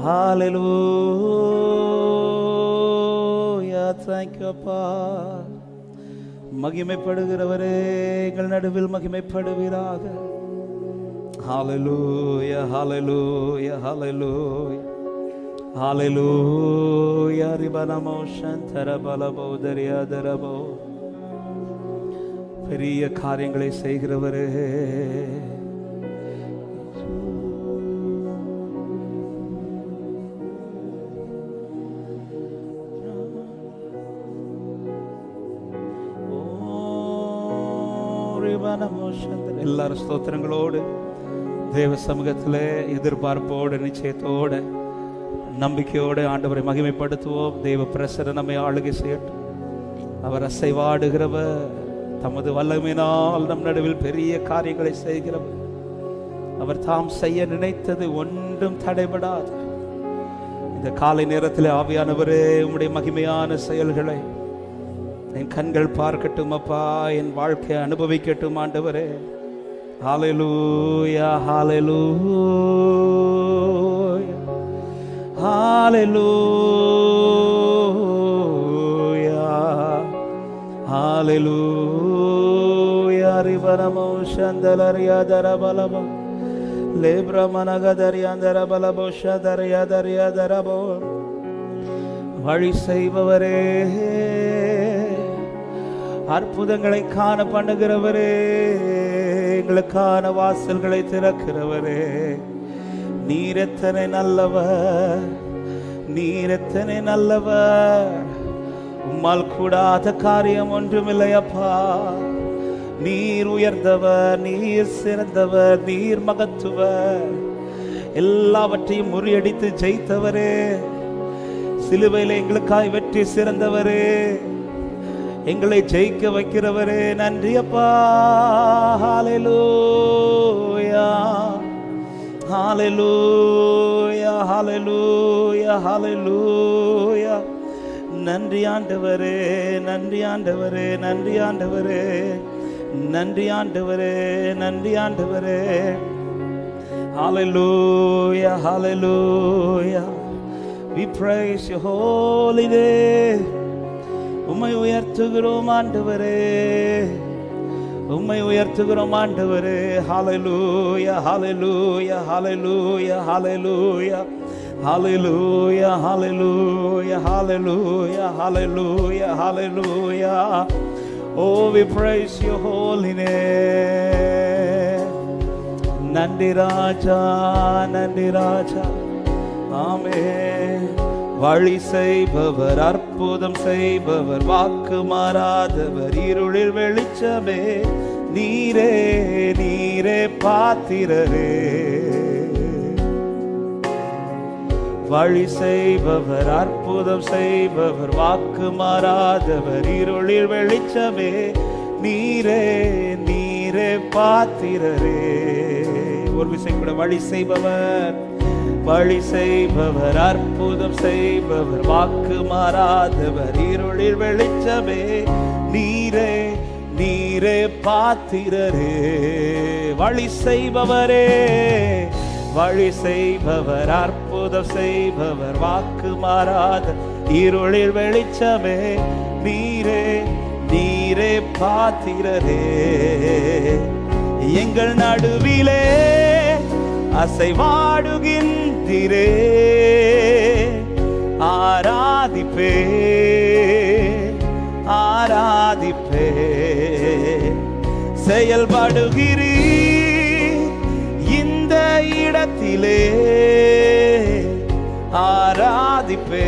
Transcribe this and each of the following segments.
Hallelujah. Thank you அப்பா. மகிமைப்படுகிறவரே எங்கள் நடுவில் மகிமைப்படுவீராக. ஹalleluya hallelujah hallelujah hallelujah. ரிபனமோ சந்தரபலபோ தரியதரபோ. பெரிய காரியங்களை செய்கிறவரே, எல்லாரும் ஸ்தோத்திரங்களோடு தேவ சமூகத்திலே எதிர்பார்ப்போடு நிச்சயத்தோடு நம்பிக்கையோடு ஆண்டவரை மகிமைப்படுத்துவோம். தெய்வ பிரசன்னம் நம்மை ஆளுகை செய்யட்டும். அவர் அசைவாடுகிறவர், தமது வல்லமையினால் நம் நடுவில் பெரிய காரியங்களை செய்கிறவர். அவர் தாம் செய்ய நினைத்தது ஒன்றும் தடைபடாது. இந்த காலை நேரத்தில் ஆவியானவரே, உம்முடைய மகிமையான செயல்களை என் கண்கள் பார்க்கட்டும் அப்பா, என் வாழ்க்கையை அனுபவிக்கட்டும் ஆண்டவரே. ஹalleluya hallelujah hallelujah hallelujah. ரிபனமோ சந்தலரியதரபலபோ லேப்ரமனகதரியந்தரபலபோ ஷதரியதரியதரபோ. வழி செய்பவரே, அற்புதங்களை காண பண்ணுகிறவரே, எங்களுக்கான வாசல்களை திறக்கிறவரே, நீர் எத்தனை நல்லவர், நீர் எத்தனை நல்லவர். உம்மால் கூடாத காரியம் ஒன்றுமில்லையப்பா. நீர் உயர்ந்தவர், நீர் சிறந்தவர், நீர் மகத்துவர். எல்லாவற்றையும் முறியடித்து ஜெயித்தவரே, சிலுவையில் எங்களுக்காய் வெற்றி சிறந்தவரே, எங்களை ஜெயிக்க வைக்கிறவரே, நன்றி அப்பா. ஹalleluya ஹalleluya ஹalleluya ஹalleluya. நன்றி ஆண்டவரே, நன்றி ஆண்டவரே, நன்றி ஆண்டவரே, நன்றி ஆண்டவரே, நன்றி ஆண்டவரே. ஹalleluya hallelujah. We praise your holy name. உம்மை உயர்த்துகிறோம் ஆண்டவரே, உம்மை உயர்த்துகிறோம் ஆண்டவரே. ஹalleluya hallelujah hallelujah hallelujah hallelujah hallelujah hallelujah hallelujah hallelujah. Oh, we praise your holy name. நன்றி ராஜா, நன்றி ராஜா. ஆமென். வழி செய்பவர், அற்புதம் செய்பவர், வாக்கு மாறாதவர், இருளில் வெளிச்சமே, நீரே நீரே பாத்திரரே. வழி செய்பவர், அற்புதம் செய்பவர், வாக்கு மாறாதவர், இருளில் வெளிச்சமே, நீரே நீரே பாத்திரரே. ஒரு விஷயம் கூட, வழி செய்பவர், வழி செய்பவர், அற்புதம் செய்பவர், வாக்கு மாறாதவர், இருளில் வெளிச்சமே, நீரே நீரே பாத்திரரே. வழி செய்பவரே, வழி செய்பவர், அற்புதம் செய்பவர், வாக்கு மாறாத, இருளில் வெளிச்சமே, நீரே நீரே பாத்திரரே. எங்கள் நடுவிலே அசைவாடுகின்றீரே, ஆராதிப்பே ஆராதிப்பே. செயல்படுகிறீ இந்த இடத்திலே, ஆராதிப்பே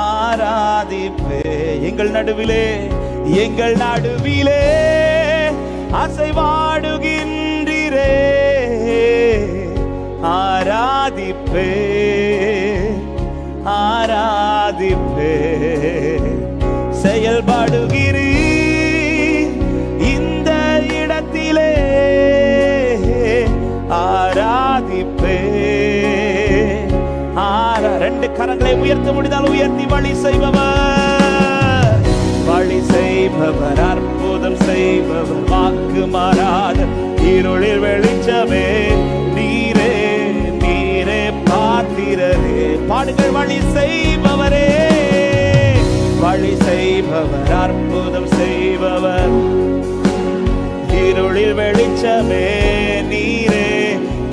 ஆராதிப்பே. எங்கள் நடுவிலே, எங்கள் நடுவிலே அசைவாடுகின்றீரே, ஆராதிப்பே ஆராதிப்பே. செயல்படுகிறீ இந்த இடத்திலே, ஆராதிப்பே. ரெண்டு கரங்களை உயர்த்த முடிந்தால் உயர்த்தி, வழி செய்பவர், வழி செய்பவர், அற்புதம் செய்பவர், வாக்கு மாறாத, இருளில் வெளிச்சமே, நீரே நீரே வழி செய்பவரே, வழி செய்பவர், அற்புதம் செய்பவர், இருளில் வெளிச்சமே நீரே,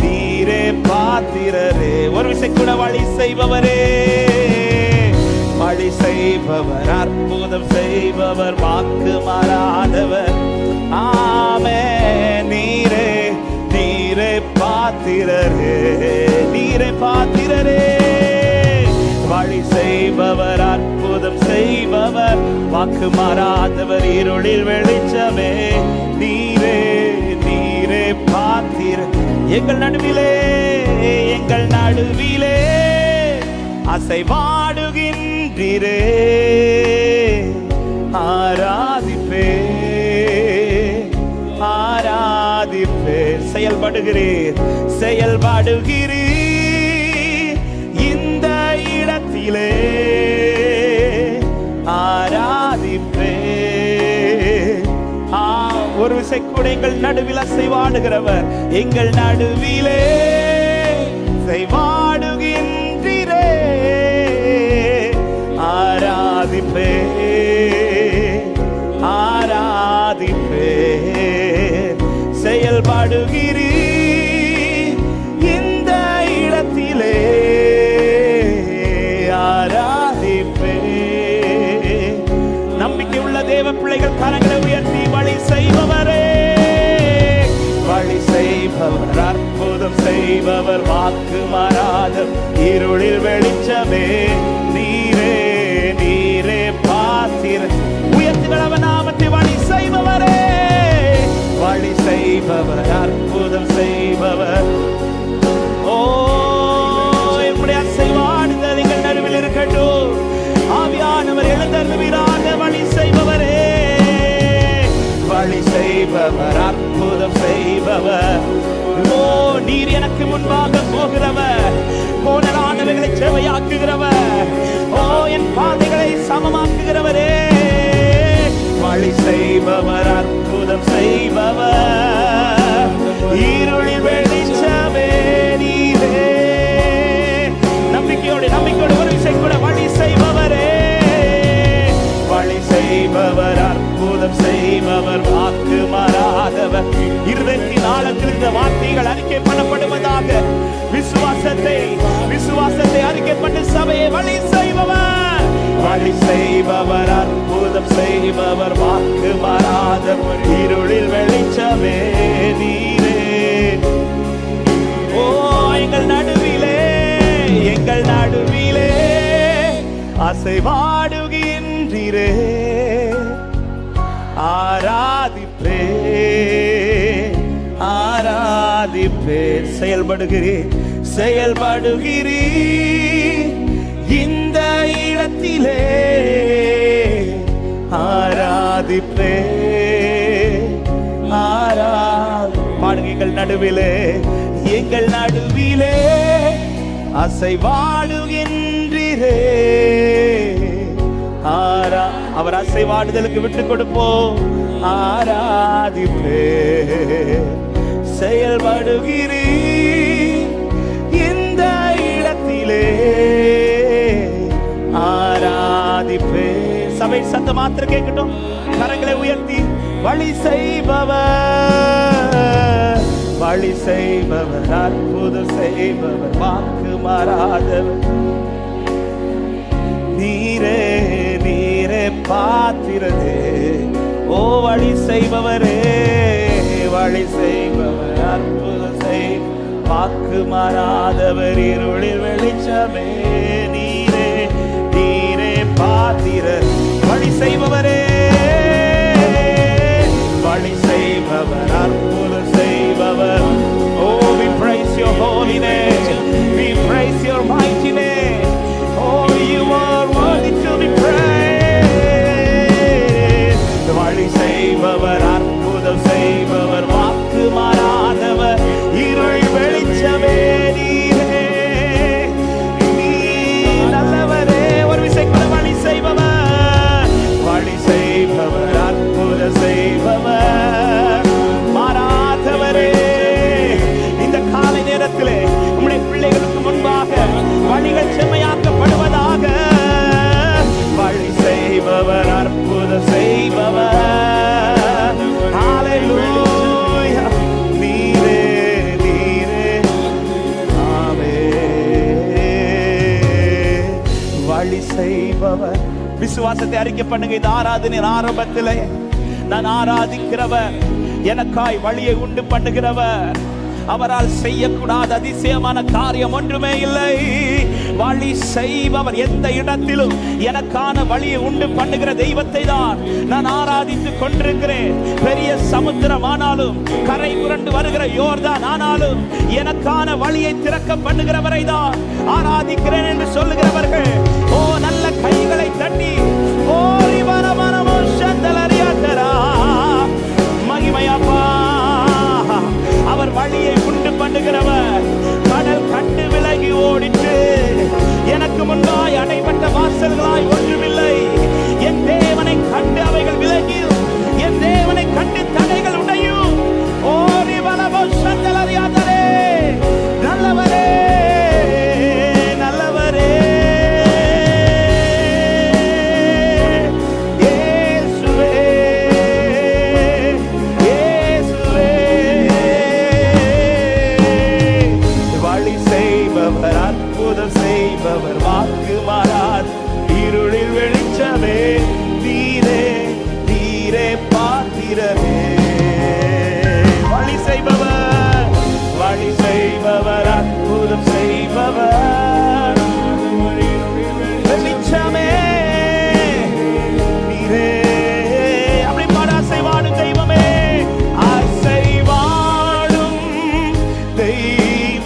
நீரே பாத்திரரே. ஒரு விசை கூட வழி செய்பவரே, வழி செய்பவர், அற்புதம் செய்பவர், வாக்கு மாறாதவர். ஆமே நீரே, நீரே பாத்திரரே, நீரே பாத்திரரே. வழி செய்பவர், அற்புதம் செய்பவர், வாக்கு மாறாதவர், இருளில் வெளிச்சமே நீரே, நீரே பாத்திர. எங்கள் நடுவிலே, எங்கள் நடுவிலே அசைவாடுகின்றீரே, ஆராதிப்பே, ஆராதிப்பே. செயல்படுகிறீர், செயல்படுகிறீர் இந்த இடத்திலே, ஆராதிப்பே. ஒரு விசை கூட எங்கள் நடுவில் அசைவாடுகிறவர், எங்கள் நடுவிலே செய்வாடுகின்றீரே, ஆராதிப்பே, ஆராதிப்பே. செயல்படுகிறீர் இந்த இடத்திலே, ஆராதிப்பே. நம்பிக்கை உள்ள தேவ பிள்ளைகள் கரங்களை உயர்த்தி வழி செய்பவரே, வழி செய்பவர், அற்புதம் செய்பவர், வாக்கு மாறாத, இருளில் வெளிச்சமே நீரே, நீரே பாத்திர. உயர்த்துகளவ நாமத்தை வழி செய்பவரே, வழி செய்பவர், அற்புதம் செய்பவர். ஓ எப்படி அசைவாடுதல் எங்கள் நடுவில் இருக்கட்டும். ஆவியானவர் எழுந்தருவீராக. வழி செய்பவரே, வழி செய்பவர், அற்புதம் செய்பவர். ஓ நீர் எனக்கு முன்பாக போகிறவர், கோணலானவைகளை செவையாக்குகிறவர், ஓ என் பாதைகளை சமமாக்குகிறவரே. வழி செய்பவர், அற்புதம் செய்பவர், இருளில் வெளிச்சமே நீரே. நம்பிக்கையோடு, நம்பிக்கையோடு ஒரு விஷயம் கூட வழி செய்பவரே, வழி செய்பவர், அற்புதம் செய்பவர், வாக்கு மாறாதவர். இருதயத்தின் ஆழத்தில் இந்த வார்த்தைகள் அறிக்கை பண்ணப்படுவதாக. விசுவாசத்தை, விசுவாசத்தை அறிக்கை பண்ண சபையை வழி செய்பவர், வழி செய்பவர், அற்புதம் செய்பவர், வாக்கு மாறாதவர், இருளில் வெளிச்சமே நீரே. ஓ எங்கள் நடுவிலே, எங்கள் நடுவிலே அசைவாடுகின்றீரே, ஆராதிப்பே, ஆராதிப்பே. செயல்படுகிறீர், செயல்படுகிறீர் இந்த இடத்திலே, ஆராதிப்பே, பாடுங்க. எங்கள் நடுவிலே, எங்கள் நடுவிலே அசைவாடுகின்றீரே, அவர் அசைவாடுதலுக்கு விட்டு கொடுப்போம். ஆராதிப்பே, செயல்படுகிறீர் இந்த இடத்திலே, ஆராதிப்பே. சபை சத்த மாத்திரம் கேட்கட்டும். கரங்களை உயர்த்தி வழி செய்பவர், வழி செய்பவர், அற்புதம் செய்பவர், வாக்கு மாறாதவர், நீரே, நீரே பாத்திரதே. ஓ வழி செய்பவரே, வழி செய்பவர், அற்புதம் செய், வாக்கு மாறாதவர், இருளில் வெளிச்சமே நீரே, நீரே பாத்திர. வழி செய்பவரே, வழி செய்பவர், அற்புதம் செய்பவர். Oh, we praise your holy name, we praise your mighty name. Oh, you are worthy to be praised. வழி செய்பவர், அற்புதம் செய்பவர், வாக்கு மாறாதவர், இருள் வெளிச்சமே நீரே, நீ நல்லவரே. ஒரு விசை கூட வழி செய்பவர், வழி செய்பவர், அற்புதம் செய்பவர், மாறாதவரே. இந்த காலை நேரத்திலே செய்பவர். விசுவாசத்தை அறிக்கை பண்ணுங்க. இந்த ஆராதனையின் ஆரம்பத்திலே நான் ஆராதிக்கிறவர், எனக்காய் வழியை உண்டு பண்ணுகிறவர், அவரால் செய்யக்கூடாத அதிசயமான காரியம் ஒன்றுமே இல்லை. வழி செய்பவர், எந்த இடத்திலும் எனக்கான வழியை உண்டு பண்ணுகிற தெய்வத்தை தான் நான் ஆராதித்துக் கொண்டிருக்கிறேன். பெரிய சமுத்திரம் ஆனாலும், கரை புரண்டு வருகிற யோர்தான் ஆனாலும், எனக்கான வழியை திறக்க பண்ணுகிறவரை தான் ஆராதிக்கிறேன் என்று சொல்லுகிறவர்கள் ஓ நல்ல கைகளை தட்டி ஓ மகிமையாப்பா. அவர் வழியை உண்டு பண்ணுகிறவர். கடல் கண்டு விலகி ஓடிட்டு எனக்கு முன்பாய் அடைபட்ட வாசல்களாய் ஒன்றுமில்லை. என் தேவனை கண்டு அவைகள் விலகி, என் தேவனை கண்டு தடைகள் உடையும். ஓரி வலவோ சந்தலறியாதரே, நல்லவரே நல்லவரே செய்பவர், வாக்கு மாறார் இருளில் வெளிச்சமே, நீரே நீரே பாத்திரமே. வழி செய்பவர், வழி செய்பவர், அற்புதம் செய்பவர், வெளிச்சமே நீரே. அப்படி பாட அசைவாடும் தெய்வமே, அசைவாடும் தெய்வமே,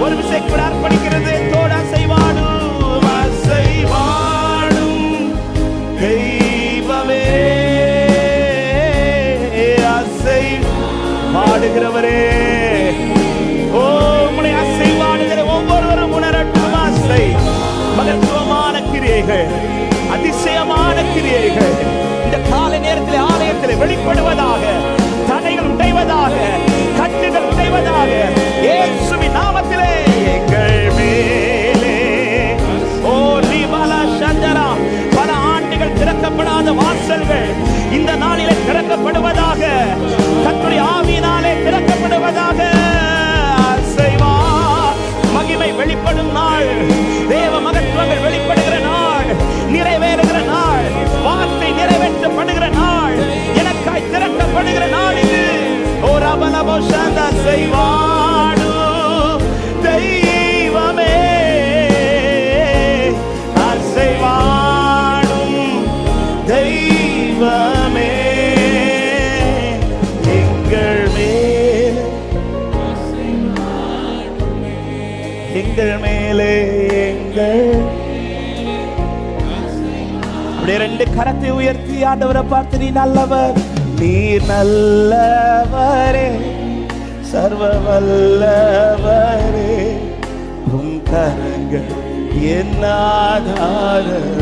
ஒரு விசை கூட அர்ப்பணிக்கிறது. தோட அசைவாடும், அசைவாடும் தெய்வமே, அசை பாடுகிறவரே. ஓ உம்முடைய அசைவாடுகிற ஒவ்வொருவரும் உணரட்டும். அசை மகத்துவமான கிரியைகள், அதிசயமான கிரியைகள் இந்த காலை நேரத்தில் ஆலயத்தில் வெளிப்படுவதாக, தடைகள் உடைவதாக, கட்டுகள் உடைவதாக, இயேசுவின் நாமத்திலே. எங்கள் மேலே ஓ லிபாலா சந்தரா, பல ஆண்டுகள் திறக்கப்படாத வாசல்கள் இந்த நாளிலே திறக்கப்படுவதாக, கர்த்தருடைய ஆவியினாலே திறக்கப்படுவதாக. அசைவா மகிமை வெளிப்படும் நாள், தேவ மகத்துவங்கள் வெளிப்படுகிற நாள், நிறைவேறுகிற நாள், வார்த்தை நிறைவேற்றப்படுகிற நாள், எனக்காய் திறக்கப்படுகிற நாள் இது. ஓ ரபலபோ சந்தா செய்வாடு தெய்வமே, அசைவாடும் தெய்வமே, எங்கள் மேலே, எங்கள் மேலே, எங்கள் ரெண்டு கரத்தை உயர்த்தி ஆண்டவரை பார்த்து, நீ நல்லவர், நீர் நல்லவரே, சர்வ வல்லவரே, உம் கரங்கள் என் ஆதாரமே.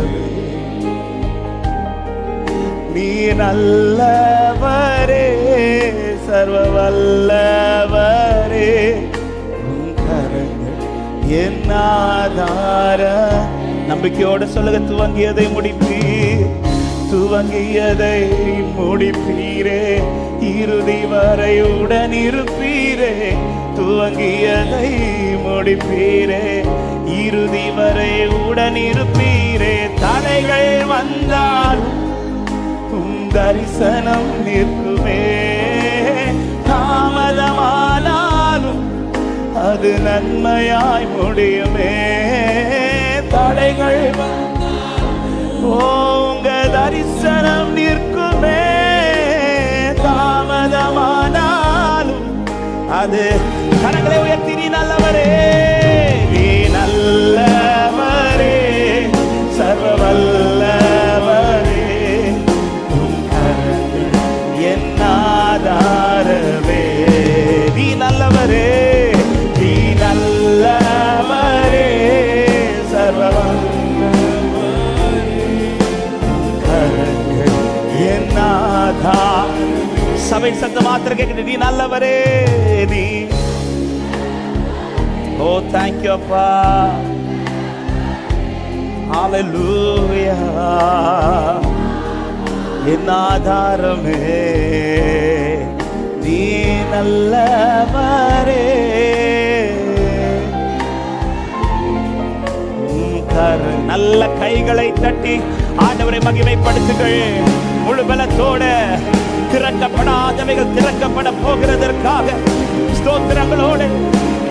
நீ நல்லவரே, சர்வ வல்லவரே, உம் கரங்கள் என் ஆதாரம். நம்பிக்கையோடு சொல்லுங்க, துவங்கியதை முடிப்பீர், துவங்கியதை முடிப்பீரே, இறுதி வரை உடன் இருப்பீரே. துவங்கியதை முடிப்பீரே, இறுதி வரை உடன் இருப்பீரே. தடைகள் வந்தால் உம் தரிசனம் நிற்குமே, தாமதமானாலும் அது நன்மையாய் முடியுமே. தடைகள் உங்க தரிசனம் நிற்குமே, தாமதமானாலும் அது. கரங்களை உயர்த்தி, நீ நல்லவரே, நீ நல்லவரே, சர்வ வல்லவரே, உம் கரங்கள் என் ஆதாரமே. நீ நல்லவரே, நீ நல்லவரே, சபை சத்தம் மாத்திரம் கேட்குது, நீ நல்லவரே, நீ. ஓ தேங்க்யூ அப்பா. ஹல்லேலூயா. என் ஆதாரமே நீ நல்லவரே. நல்ல கைகளை தட்டி ஆண்டவரை மகிமைப்படுத்துங்கள். முழு பலத்தோடு திறக்கப்படாதவைகள் திறக்கப்பட போகிறதற்காக ஸ்தோத்திரங்களோடு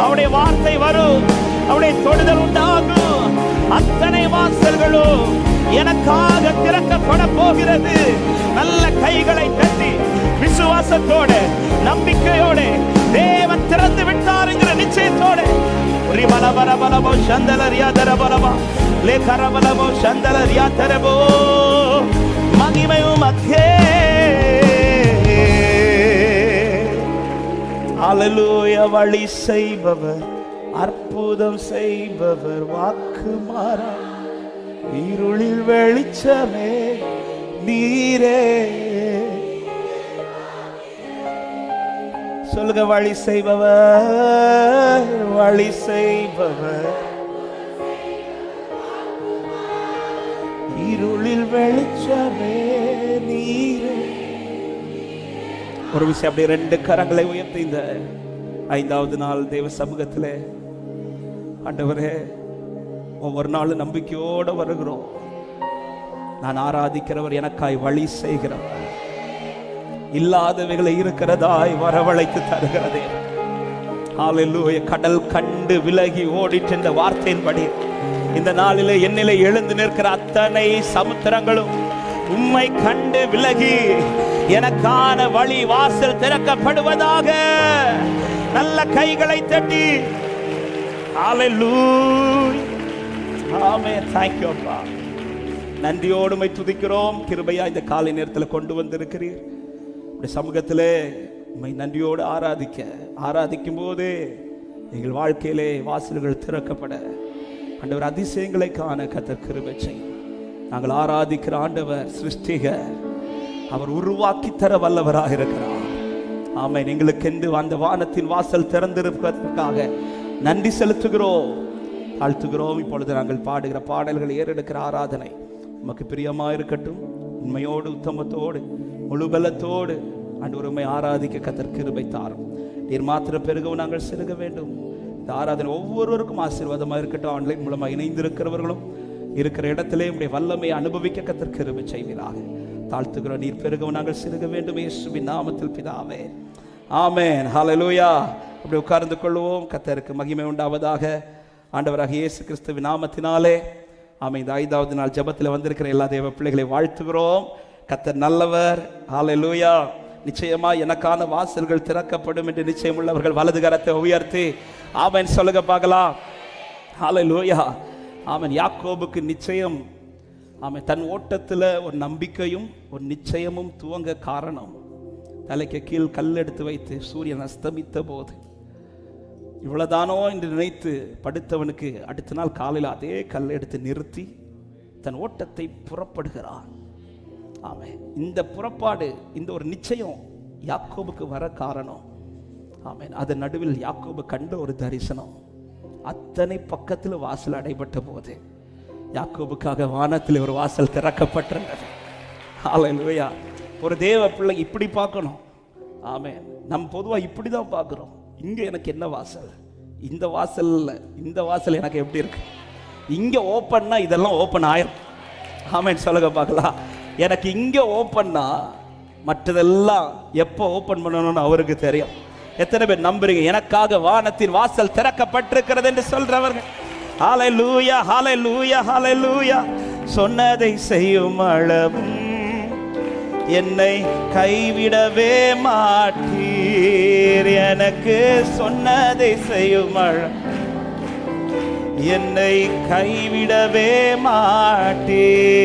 அவருடைய வார்த்தை வரும், அவருடைய தொடுதல் உண்டாகும். அத்தனை வாசல்களும் எனக்காக திறக்கப்பட போகிறது. நல்ல கைகளை தட்டி விசுவாசத்தோடு நம்பிக்கையோடு தேவன் திறந்து விட்டார் என்கிற நிச்சயத்தோடு மகிமையும் அல்லேலூயா. வழி செய்பவர், அற்புதம் செய்பவர், வாக்கு மாறா, இருளில் வெளிச்சமே நீரே. சொல்லுங்க, வழி செய்பவர், வழி செய்பவர், இருளில் வெளிச்சமே நீரே. ஒரு விஷயம், அப்படியே 2 கரங்களை உயர்த்தி இந்த 5வது நாள் தேவ சமூகத்திலே ஆண்டவரே, ஒவ்வொரு நாளும் நம்பிக்கையோடு வருகிறோம். நான் ஆராதிக்கிறவர் எனக்காய் வழி செய்கிறவர், இல்லாதவைகளை இருக்கிறதாய் வரவழைத்து தருகிறதே. ஹல்லேலூயா. கடல் கண்டு விலகி ஓடிட்டு இந்த வார்த்தையின்படி இந்த நாளிலே என்னிலே எழுந்து நிற்கிற அத்தனை சமுத்திரங்களும் உம்மை கண்டு விலகி எனக்கான வழி வாசல் திறக்கப்படுவதாக. நல்ல கைகளை தட்டி ஹல்லேலூயா. ஆமென். thank you அப்பா. நன்றியோடு உம்மை துதிக்கிறோம். கிருபையா இந்த காலை நேரத்தில் கொண்டு வந்திருக்கிறீர். சமூகத்திலே உம்மை நன்றியோடு ஆராதிக்கும் போது எங்கள் வாழ்க்கையிலே வாசல்கள் திறக்கப்பட ஆண்டவர் அதிசயங்களை காண கர்த்தர் கிருபை செய்யும். நாங்கள் ஆராதிக்கிற ஆண்டவர் சிருஷ்டிகர், அவர் உருவாக்கி தர வல்லவராக இருக்கிறார். ஆமென். எங்களுக்கென்று அந்த வானத்தின் வாசல் திறந்திருப்பதற்காக நன்றி செலுத்துகிறோம், தாழ்த்துகிறோம். இப்பொழுது நாங்கள் பாடுகிற பாடல்கள் ஏறெடுக்கிற ஆராதனை நமக்கு பிரியமாக இருக்கட்டும். உண்மையோடு உத்தமத்தோடு முழு பலத்தோடு ஆண்டவர் உம்மை ஆராதிக்க கர்த்தர் கிருபை தாரும். நீர் மாத்திர பெருகவும் நாங்கள் செருக வேண்டும். இந்த ஆராதனை ஒவ்வொருவருக்கும் ஆசீர்வாதமாக இருக்கட்டும். ஆன்லைன் மூலமாக இணைந்திருக்கிறவர்களும் இருக்கிற இடத்திலே உம்முடைய வல்லமை அனுபவிக்க கர்த்தர் கிருபை செய்வீராக. தாழ்த்துகிறோம். நீர் பெருகவும் நாங்கள் செருக வேண்டும். இயேசுவின் நாமத்தில் பிதாவே, ஆமென். ஹல்லேலூயா. அப்படி உட்கார்ந்து கொள்வோம். கர்த்தருக்கு மகிமை உண்டாவதாக. ஆண்டவராக இயேசு கிறிஸ்துவின் நாமத்தினாலே ஆமென். இந்த 5வது நாள் ஜெபத்தில் வந்திருக்கிற எல்லா தேவ பிள்ளைகளை வாழ்த்துகிறோம். கர்த்தர் நல்லவர். ஹல்லேலூயா. நிச்சயமா எனக்கான வாசல்கள் திறக்கப்படும் என்று நிச்சயம் உள்ளவர்கள் வலது கரத்தை உயர்த்தி ஆமென் சொல்லுங்க பார்க்கலாம். ஹல்லேலூயா. ஆமென். யாக்கோபுக்கு நிச்சயம் ஆமென் தன் ஓட்டத்தில் ஒரு நம்பிக்கையும் ஒரு நிச்சயமும் துவங்க காரணம், தலைக்கு கீழ் கல் எடுத்து வைத்து சூரியன் அஸ்தமித்த போது இவ்வளவுதானோ என்று நினைத்து படுத்தவனுக்கு அடுத்த நாள் காலையில் அதே கல் எடுத்து நிறுத்தி தன் ஓட்டத்தை புறப்படுகிறான். ஆமென். இந்த புறப்பாடு, இந்த ஒரு நிச்சயம் யாக்கோபுக்கு வர காரணம். ஆமென். அதன் நடுவில் யாக்கோபு கண்ட ஒரு தரிசனம், அத்தனை பக்கத்தில் வாசல் அடைபட்ட போது யாக்கோபுக்காக வானத்தில் ஒரு வாசல் திறக்கப்பட்டிருந்தது. ஹல்லேலூயா. ஒரு தேவ பிள்ளை இப்படி பார்க்கணும். ஆமென். நம்ம பொதுவாக இப்படி தான் பார்க்குறோம். இங்கே எனக்கு என்ன வாசல், இந்த வாசல் எனக்கு எப்படி இருக்கு, இங்கே ஓப்பன்னா இதெல்லாம் ஓப்பன் ஆயிரும். ஆமென் சொல்லுங்க பார்க்கலாம். எனக்கு இங்கே ஓப்பன்னா மற்றதெல்லாம் எப்போ ஓப்பன் பண்ணணும்னு அவருக்கு தெரியும். எத்தனை பேர் நம்புறீங்க எனக்காக வானத்தின் வாசல் திறக்கப்பட்டிருக்கிறது என்று சொல்றவர்கள்? ஹல்லேலூயா, ஹல்லேலூயா, ஹல்லேலூயா. சொன்னதை செய்யும் அளவும் என்னை கைவிடவே மாட்டீர், எனக்கு சொன்னதை செய்யும் அளவும் என்னை கைவிடவே மாட்டீர்.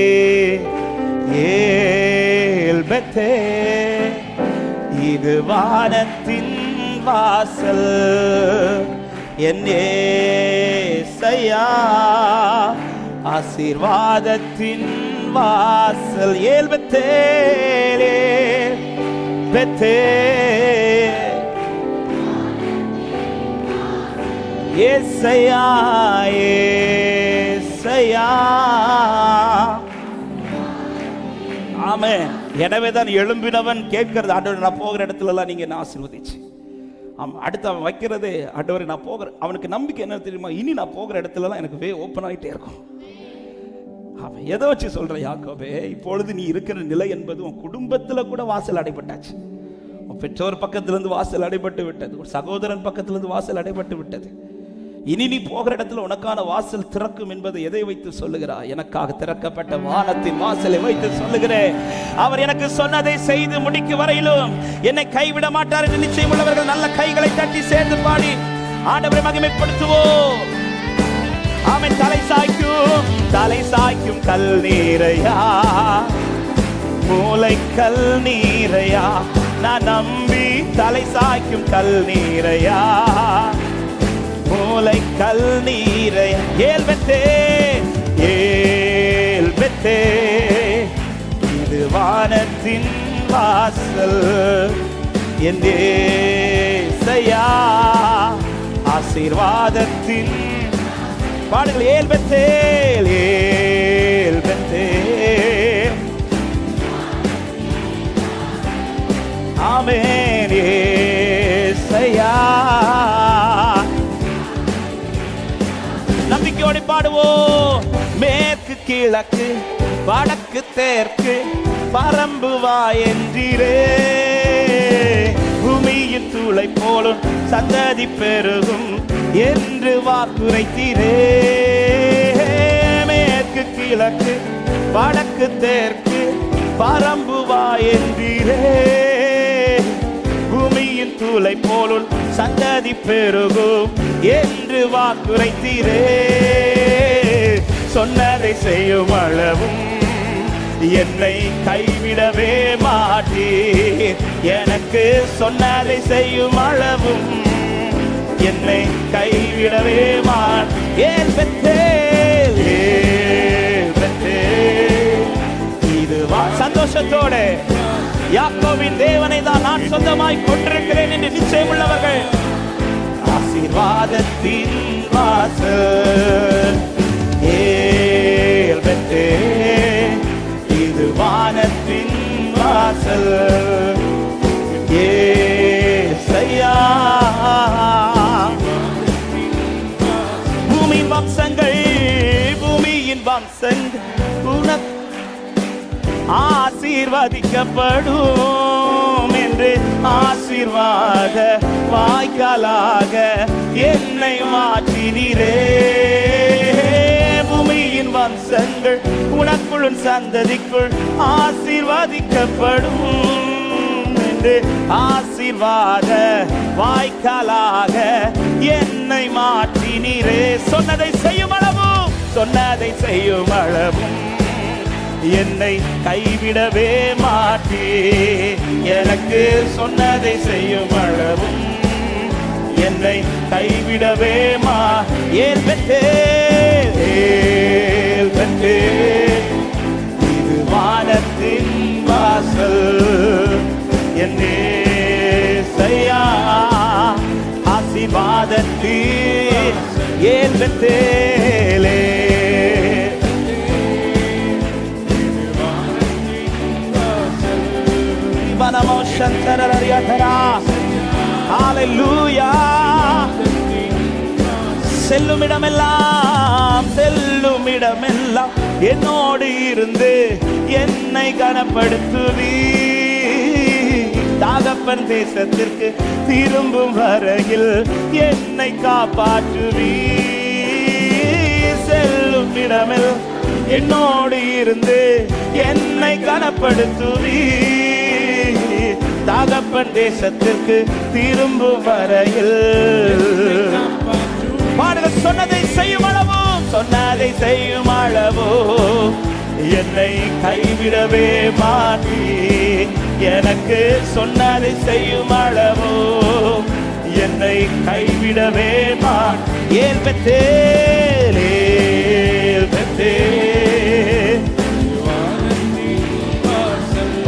ஏல்பெத்தே, இது வானத்தின் வாசல், என் ஏசையா ஆசீர்வாதத்தின் வாசல். ஏல்பெத்தேலே பெத்தே ஏசையா ஏசையா. ஆமென். எனவேதான் எழும்பினவன் கேட்கிறது, ஆண்டவரே நான் போகிற இடத்துல எல்லாம் நீங்க என்ன ஆசீர்வதிச்சு. அடுத்து அவன் வைக்கிறது, ஆண்டவரே நான் போகிறேன். அவனுக்கு நம்பிக்கை என்ன தெரியுமா? இனி நான் போகிற இடத்துல எல்லாம் எனக்கு ஓப்பன் ஆகிட்டே இருக்கும். அவன் எதை வச்சு சொல்ற? யாக்கோபே, இப்பொழுது நீ இருக்கிற நிலை என்பது உன் குடும்பத்துல கூட வாசல் அடைபட்டாச்சு. உன் பெற்றோர் பக்கத்திலிருந்து வாசல் அடைபட்டு விட்டது. ஒரு சகோதரன் பக்கத்திலிருந்து வாசல் அடைபட்டு விட்டது. இனி நீ போகிற இடத்துல உனக்கான வாசல் திறக்கும் என்பதை எதை வைத்து சொல்லுகிறார்? எனக்காக திறக்கப்பட்ட வானத்தின் வாசலை வைத்து சொல்லுகிறேன். அவர் எனக்கு சொன்னதை செய்து முடிக்கும் வரையிலும் என்னை கைவிட மாட்டார் என்று நிச்சயம் உள்ளவர்கள் நல்ல கைகளை தட்டி சேர்ந்து பாடி ஆண்டவரை மகிமைப்படுத்துவோம். ஆமென். தலை சாய்க்கும் கல் நீரையா, மூளை கல் நீரையா, நான் நம்பி தலை சாய்க்கும் கல் நீரையா, மூளை கல் நீரை. ஏல் பெத்தே ஏல் பெத்தே, இது வானத்தின் வாசல் என் ஏசையா, ஆசீர்வாதத்தின் பாடுகள். ஏல் பெத்தே ஏல் பெத்தே, ஆமென் ஏசையா. நம்பிக்கையோடு பாடுவோம். மேற்கு கிழக்கு வடக்கு தெற்கு பரம்புவா என்றீரே, பூமியின் தூளை போலும் சந்ததி பெருகும் என்று வாக்குரைத்தீரே. மேற்கு கிழக்கு வடக்கு தெற்கு பரம்புவா என்றீரே, பூமியின் தூளை போலும் சந்ததி பெருகும் என்று வாக்குரைத்தீரே. சொன்னதை செய்யும் அளவும் என்னை கைவிடவே மாட்டீர். எனக்கு சொன்னதை செய்யும் அளவும் என்னை கைவிடவே மாட்டீர். இது சந்தோஷத்தோட யாக்கோபின் தேவனை தான் நான் சொந்தமாய் கொண்டிருக்கிறேன் என்று நிச்சயம் உள்ளவர்கள் ஆசீர்வாதத்தின் வாசல் ஏல் பெத்தே, இது வானத்தின் வாசல் ஏசையா. பூமியின் வம்சங்கள் உனக்கு ஆசீர்வதிக்கப்படும் என்று ஆசீர்வாத வாய்க்காலாக என்னை மாற்றினீரே. பூமியின் வம்சங்கள் உனக்குள் சந்ததிக்குள் ஆசீர்வதிக்கப்படும் என்று ஆசீர்வாத வாய்க்காலாக என்னை மாற்றினீரே. சொன்னதை செய்யும் அளவும் என்னை கைவிடவே மாட்டீர். எனக்கு சொன்னதை செய்யும் அளவும் என்னை கைவிடவே ஏல் பெத்தே இது வானத்தின் வாசல் என் ஏசையா, ஆசீர்வாதத்தின் ஏல் பெத்தேலே. செல்லும் இடமெல்லாம் என்னோடு இருந்து என்னை கனப்படுத்துவீ. தகப்பன் தேசத்திற்கு திரும்பும் வரையில் என்னை காப்பாற்றுவீ. செல்லும் இடமெல்லாம் என்னோடு இருந்து என்னை கனப்படுத்துவீ. தகப்பன் தேசத்திற்கு திரும்பும் வரையில் பாடுகள். சொன்னதை செய்யும் அளவோ என்னை கைவிடவே மாட்டீர். எனக்கு சொன்னதை செய்யும் அளவோ என்னை கைவிடவே மாட்டீர். ஏல் பெத்தேல்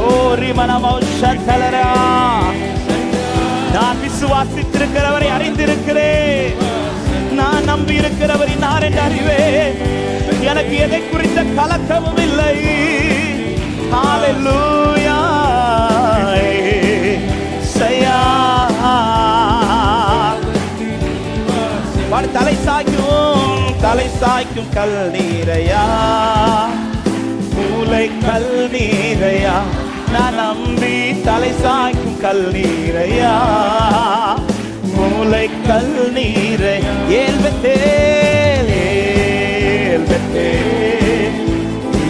ஓ ரிமனமோ சந்தலரா நேசித்திருக்கிறவரை அறிந்திருக்கிறேன். நான் நம்பி இருக்கிறவர் இன்னார் என்று அறிவேன். எனக்கு எதை குறித்த கலக்கமும் இல்லை. ஹalleluya சையா தலை சாய்க்கும் கல் நீரையா, மூளை கல் நீரையா, நான் நம்பி தலை சாய்க்கும் கல் நீரையா, மூளை கல் நீரை ஏல்பத்தேல்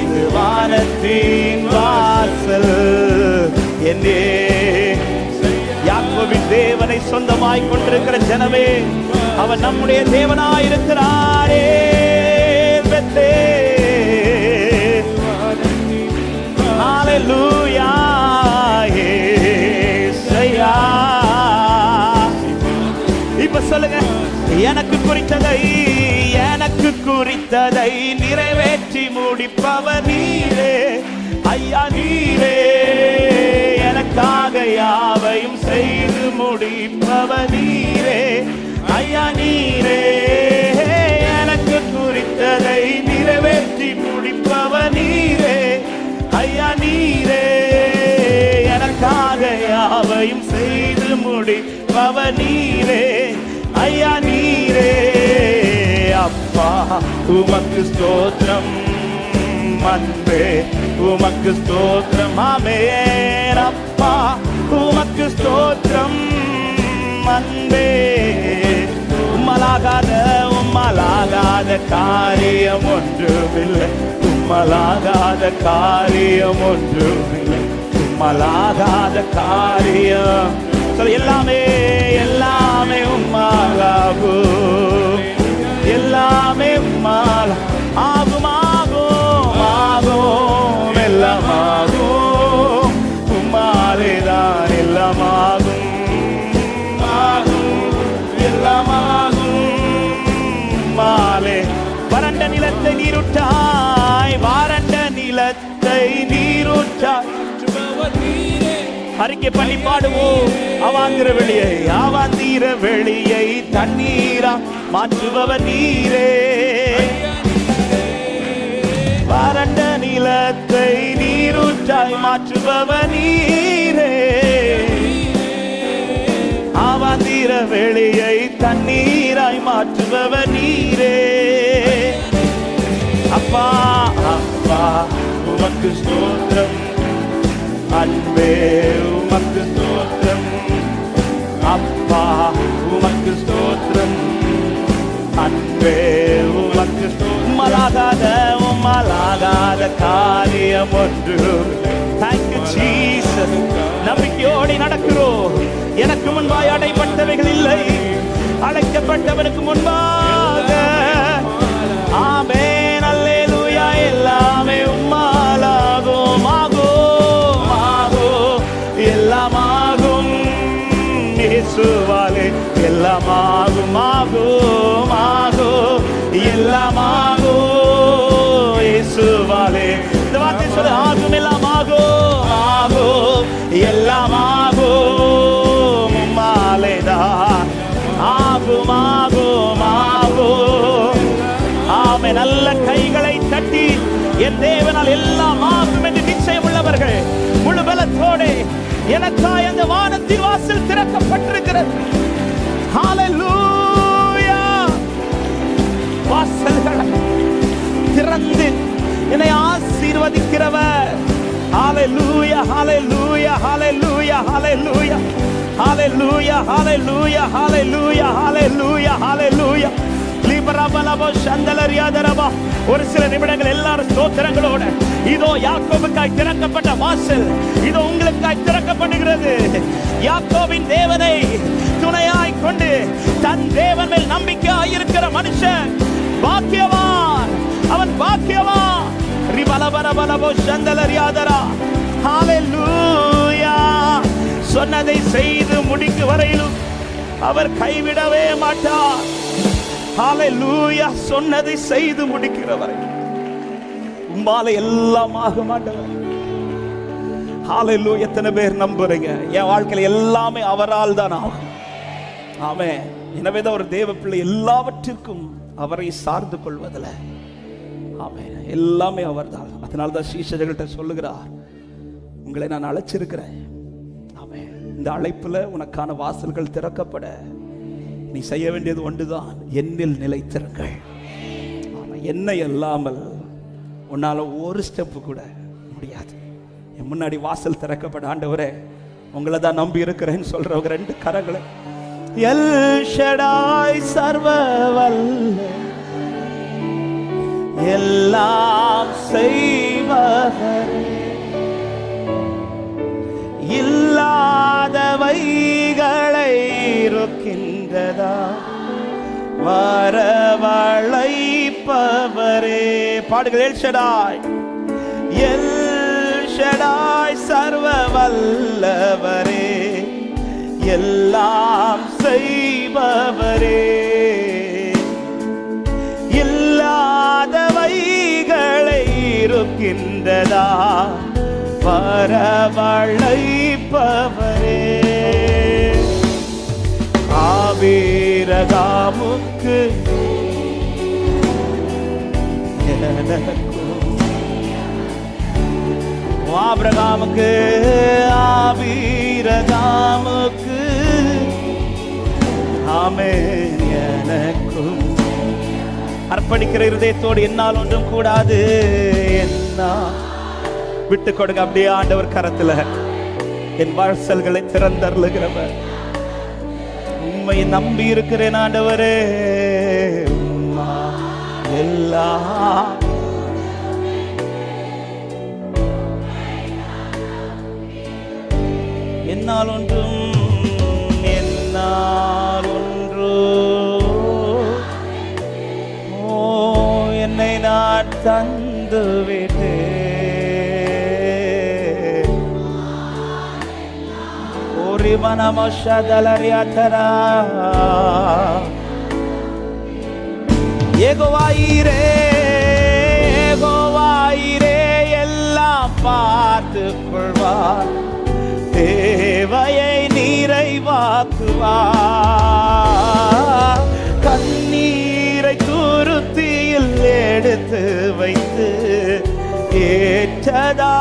இது வானத்தின் வாசல் என்றே. யாக்கோபின் தேவனை சொந்தமாய் கொண்டிருக்கிற ஜனமே, அவர் நம்முடைய தேவனாயிருக்கிறாரே. ஹalleluya இயேசுயா. இப்ப சொல்லுங்க, எனக்கு குறித்ததை நிறைவேற்றி முடிப்பவர் நீரே ஐயா, நீரே எனக்காக யாவையும் செய்து முடிப்பவர் நீரே ஐயா, நீரே எனக்கு குறித்ததை நிறைவேற்றி முடிப்பவர் நீரே ஐயா, நீரே எனக்காக யாவையும் செய்து முடிப்பவர் நீரே ஐயா, நீரே. அப்பா உமக்கு ஸ்தோத்திரம், அன்பே உமக்கு ஸ்தோத்திரம், ஆமென். அப்பா உமக்கு ஸ்தோத்திரம், அன்பே. உம்மலாகாத காரியம் ஒன்றுமில்லை, உம்மலாகாத காரியம் ஒன்றுமில்லை, உம்மலாகாத காரியம். எல்லாமே எல்லாமே உம்மாலாகும், எல்லாமே உம்மால ஆகும் எல்லாம் ஆகும், உம்மாலேதான் எல்லாம் ஆகும் எல்லாம் ஆகும் உம்மாலே. வறண்ட நிலத்தை நீருற்றாய், வறண்ட நிலத்தை நீருற்றாய், அறிக்கை பண்ணி பாடுவோம். அவாந்திர வெளியை தண்ணீரா மாற்றுபவர் நீரே, வறண்ட நிலத்தை நீருற்றாய் மாற்றுபவர் நீரே, அவாந்திர வெளியை தண்ணீராய் மாற்றுபவர் நீரே. அப்பா அப்பா உமக்கு ஸ்தோத்திரம், அன்பே உமக்கு ஸ்தோத்திரம், அப்பா உமக்கு ஸ்தோத்திரம், அன்பே உமக்கு ஸ்தோத்திரம். உம்மலாகாத காரியம் ஒன்று. Thank you Jesus. நம்பிக்கையோடு நடக்கிறோம். எனக்கு முன்பாய் அடைப்பட்டவைகள் இல்லை, அழைக்கப்பட்டவனுக்கு முன்பாக. ஆமென் அல்லேலூயா. எல்லாமே உம்மாலாகும், எல்லாம் ஆகும் இயேசுவாலே, எல்லாம் ஆகும் எல்லாம் ஆகும் இயேசுவாலே. இந்த வார்த்தை சொல்ல, ஆகும் எல்லாம் ஆகும் எல்லாம் ஆகும் உம்மாலேதான் ஆகும். ஆமென். நல்ல கைகளை தட்டி என் தேவனால் எல்லாம் ஆகும் என்று நிச்சயம் உள்ளவர்கள் முழு பலத்தோடு, எனக்காய் அந்த வானத்தின் வாசல் திறக்கப்பட்டிருக்கிறது. ஹalleluya. வாசல்களை திறந்து என்னை ஆசீர்வதிக்கிறவர். ஹalleluya ஹalleluya ஹalleluya ஹalleluya ஹalleluya ஹalleluya ஹalleluya ஹalleluya ஹalleluya. ஒரு சில நிமிடங்கள் எல்லாரும் ஸ்தோத்திரங்களோட, இதோ யாக்கோபுக்காய் திறக்கப்பட்ட வாசல் இதோ உங்களுக்காய் திறக்கப்படுகிறது. யாக்கோபின் தேவனை துணையாய் கொண்டு தன் தேவன் மேல் நம்பிக்கையாய் இருக்கிற மனுஷன் பாக்கியவான், அவன் பாக்கியவான். ஹalleluya. சொன்னதை செய்து முடிக்கும் வரையிலும் அவர் கைவிடவே மாட்டார். ஹalleluya. சொன்னதை செய்து முடிக்கிறவரை உம்மால எல்லாம் ஆக மாட்டவர். ஹalleluya. எத்தனை பேர் நம்புறீங்க? என் வாழ்க்கையில எல்லாமே அவரால் தான் ஆகும். ஆமென். எனவேதான் ஒரு தேவ பிள்ளை எல்லாவற்றிற்கும் அவரை சார்ந்து கொள்வதில் ஆமென், எல்லாமே அவர்தான். அதனால்தான் சீஷர்கள்ட்ட சொல்லுகிறார், உங்களை நான் அழைச்சிருக்கிறேன். ஆமென். இந்த அழைப்புல உனக்கான வாசல்கள் திறக்கப்பட நீ செய்ய வேண்டியது ஒன்றுதான், என்னில் நிலைத்திருங்கள். என்னை இல்லாமல் உன்னால ஒரு ஸ்டெப்பு கூட முடியாது. என் முன்னாடி வாசல் திறக்கப்பட ஆண்டவரே உங்களை தான் நம்பி இருக்கிறேன்னு சொல்றவங்க ரெண்டு கரங்களை எல் ஷடாய் சர்வ வல்ல எல்லாம் செய்பவரே, இல்லாதவைகளை இருக்கின்றதா வரவழைப்பவரே. பாடுகள். எல் ஷடாய், எல் ஷடாய் சர்வ வல்லவரே, எல்லாம் செய்பவரே, இல்லாதவைகளை இருக்கின்றதா வரவழைப்பவரே. ஆபிரகாமுக்கு ஆபிரகாமுக்கு ஆபிரகாமுக்கு ஆமென் எனக்கும் அர்ப்பணிக்கிற இருதயத்தோடு என்னால் ஒன்றும் கூடாது என்ன விட்டு கொடுங்க. அப்படியே ஆண்டவர் கரத்துல என் வாசல்களை திறந்தருளுகிறவர், உம்மை நம்பி இருக்கிறேன் ஆண்டவரே. எல்லாம் என்னால் ஒன்றும் என்னால் ஒன்று ஓ என்னை நான் தந்து விட்டேன். ஓரி மனமஷதலரியாதரா ஏகோவாயிரே ஏகோவாயிரே எல்லாம் பார்த்து கொள்வார், தேவையை நிறைவாக்குவார். கண்ணீரை துருத்தியில் எடுத்து வைத்து ஏற்றதா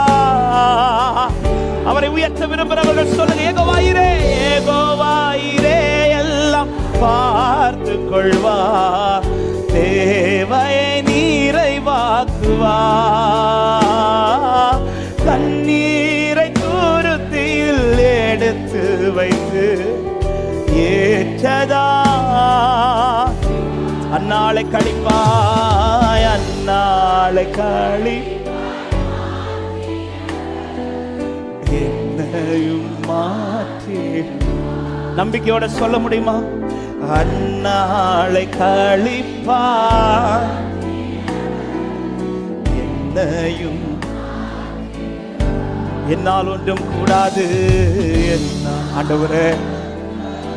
அவரை உயர்த்த விரும்புகிறவர்கள் சொல்லுங்க. ஏகோவாயிரே ஏகோவாயிரே எல்லாம் பார்த்து கொள்வார், தேவையை நிறைவாக்குவார். கண்ணீரை துருத்தியில் எடுத்து வைத்து ஏற்றதா அந்நாளை கழிப்பாய், அந்நாளை கழி என்னையும் மாற்றி. நம்பிக்கையோட சொல்ல முடியுமா? அந்நாளை கழிப்பாய் என்னையும், என்னால் ஒன்றும் கூடாது என்ன. ஆண்டவரே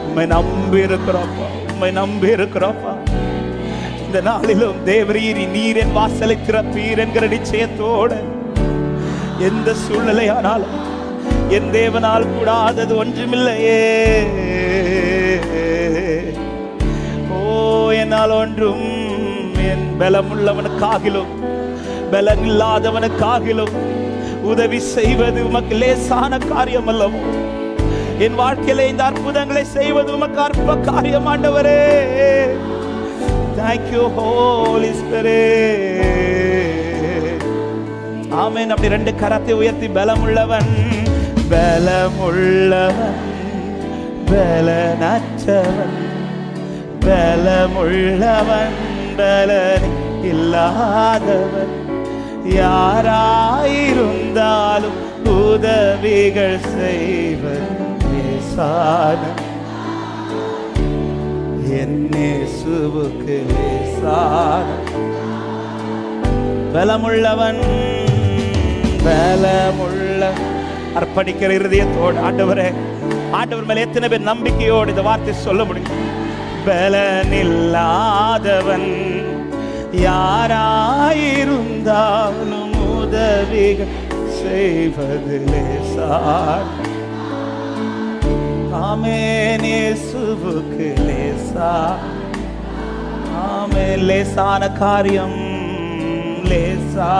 உம்மை நம்பி இருக்கிறோப்பா, உம்மை நம்பி இருக்கிறோப்பா. இந்த நாளிலும் தேவரீர் நீர் என் வாசலை திறப்பீர் என்கிற நிச்சயத்தோடு எந்த சூழ்நிலை ஆனாலும் என் தேவனால் கூடாதது ஒன்றுமில்லையே. ஓ என்னால் ஒன்றும், என் பலம் உள்ளவனுக்காகிலும் பலன் இல்லாதவனுக்காகிலும் உதவி செய்வது உமக்கு லேசான காரியம் அல்லவோ. என் வாழ்க்கையில இந்த அற்புதங்களை செய்வது உமக்கு அற்ப காரியம் ஆண்டவரே. Thank you Holy Spirit. ஆமென். அப்படி ரெண்டு கரத்தை உயர்த்தி பலமுள்ளவன் பலமுள்ளவன் பலனற்றவன் பலமுள்ளவன் பலன் இல்லாதவன் யாராயிருந்தாலும் உதவிகள் செய்வன் லேசான என் இயேசுவுக்கு லேசான. பலமுள்ளவன் பலமுள்ள அர்ப்பணிக்கிற இருதயத்தோடு ஆண்டவரே, ஆண்டவர் மேல எத்தனை பேர் நம்பிக்கையோடு இந்த வார்த்தை சொல்ல முடியும்? பலனில்லாதவன் யாராயிருந்தாலும் உதவிகள் செய்வது லேசான. ஆமென். இயேசுவுக்கு லேசா, ஆமென். லேசான காரியம் லேசா.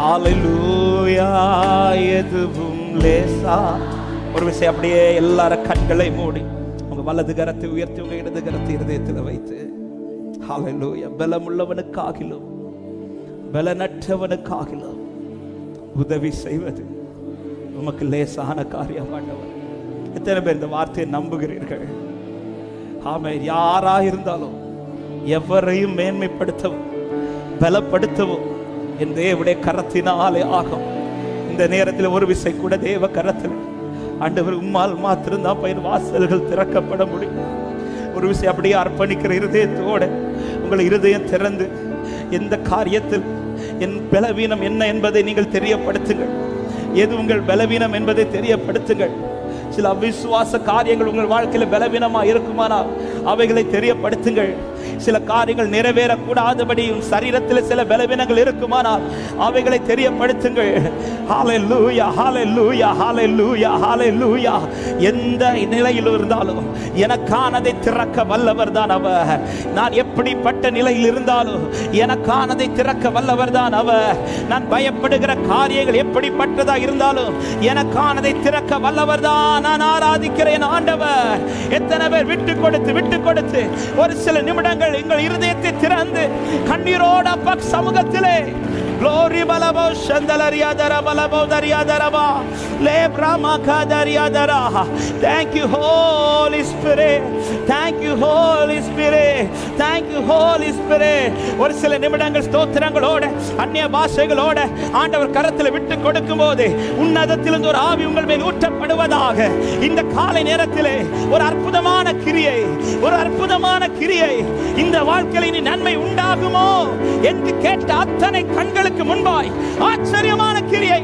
ஹல்லேலூயா. எதுவும் லேசா. ஒரு விஷயம், அப்படியே எல்லாரும் கண்களை மூடி உங்க வலது கரத்தை உயர்த்தி உங்க இடது கரத்தை இருதயத்தில் வைத்து, ஹல்லேலூயா. பலமுள்ளவனுக்காகிலும் பலனற்றவனுக்காகிலும் உதவி செய்வது உமக்கு லேசான காரியம் ஆண்டவர். எத்தனை பேர் இந்த வார்த்தையை நம்புகிறீர்கள்? ஆமென். யாரா இருந்தாலும் எவரையும் மேன்மைப்படுத்தவும் பலப்படுத்தவும் என் தேவனுடைய கரத்தினாலே ஆகும். இந்த நேரத்தில் ஒரு விசை கூட தேவ கரத்தில் ஆண்டவர் உம்மால் மாத்திருந்தான் பயிர் வாசல்கள் திறக்கப்பட முடியும். ஒரு விசை அப்படியே அர்ப்பணிக்கிற இருதயத்தோடு உங்கள் இருதயம் திறந்து எந்த காரியத்தில் என் பலவீனம் என்ன என்பதை நீங்கள் தெரியப்படுத்துங்கள். எது உங்கள் பலவீனம் என்பதை தெரியப்படுத்துங்கள். சில அவிசுவாச காரியங்கள் உங்கள் வாழ்க்கையில் பலவீனமா இருக்குமானால் அவைகளை தெரியப்படுத்துங்கள். சில காரியங்கள் நிறைவேறக்கூடாதபடி உன் சரீரத்தில் சில பலவீனங்கள் இருக்குமானால் அவைகளை தெரியப்படுத்துங்கள். ஹல்லேலூயா, ஹல்லேலூயா, ஹல்லேலூயா, ஹல்லேலூயா. எந்த நிலையில் இருந்தாலும் எனக்கானதை திறக்க வல்லவர் தான் அவர். நான் எப்படிப்பட்ட நிலையில் இருந்தாலும் எனக்கானதை திறக்க வல்லவர் தான் அவர். நான் பயப்படுகிற காரியங்கள் எப்படிப்பட்டதா இருந்தாலும் எனக்கானதை திறக்க வல்லவர் தான் நான் ஆராதிக்கிறேன் ஆண்டவர். எத்தனை பேர் விட்டு கொடுத்து ஒரு சில நிமிடங்கள் எங்கள் இருதயத்தை திறந்து கண்ணீரோட சமூகத்திலே Glory balabo shandalaria dara balabo daria daraba le brahma kadaria dara. Thank you Holy Spirit, thank you Holy Spirit, thank you Holy Spirit. ஒரு சில நிமிடங்கள் ஸ்தோத்திரங்களோட அந்நிய பாஷைகளோட ஆண்டவர் கரத்தில் விட்டு கொடுக்கும்போது உன்னதத்திலிருந்து ஒரு ஆவி உங்கள் மேல் ஊற்றப்படுவதாக. இந்த காலை நேரத்திலே ஒரு அற்புதமான கிரியை இந்த வாழ்க்கையில் இனி நன்மை உண்டாகுமோ என்று கேட்ட அத்தனை கண்களுக்கு முன்பாய் ஆச்சரியமான கிரியை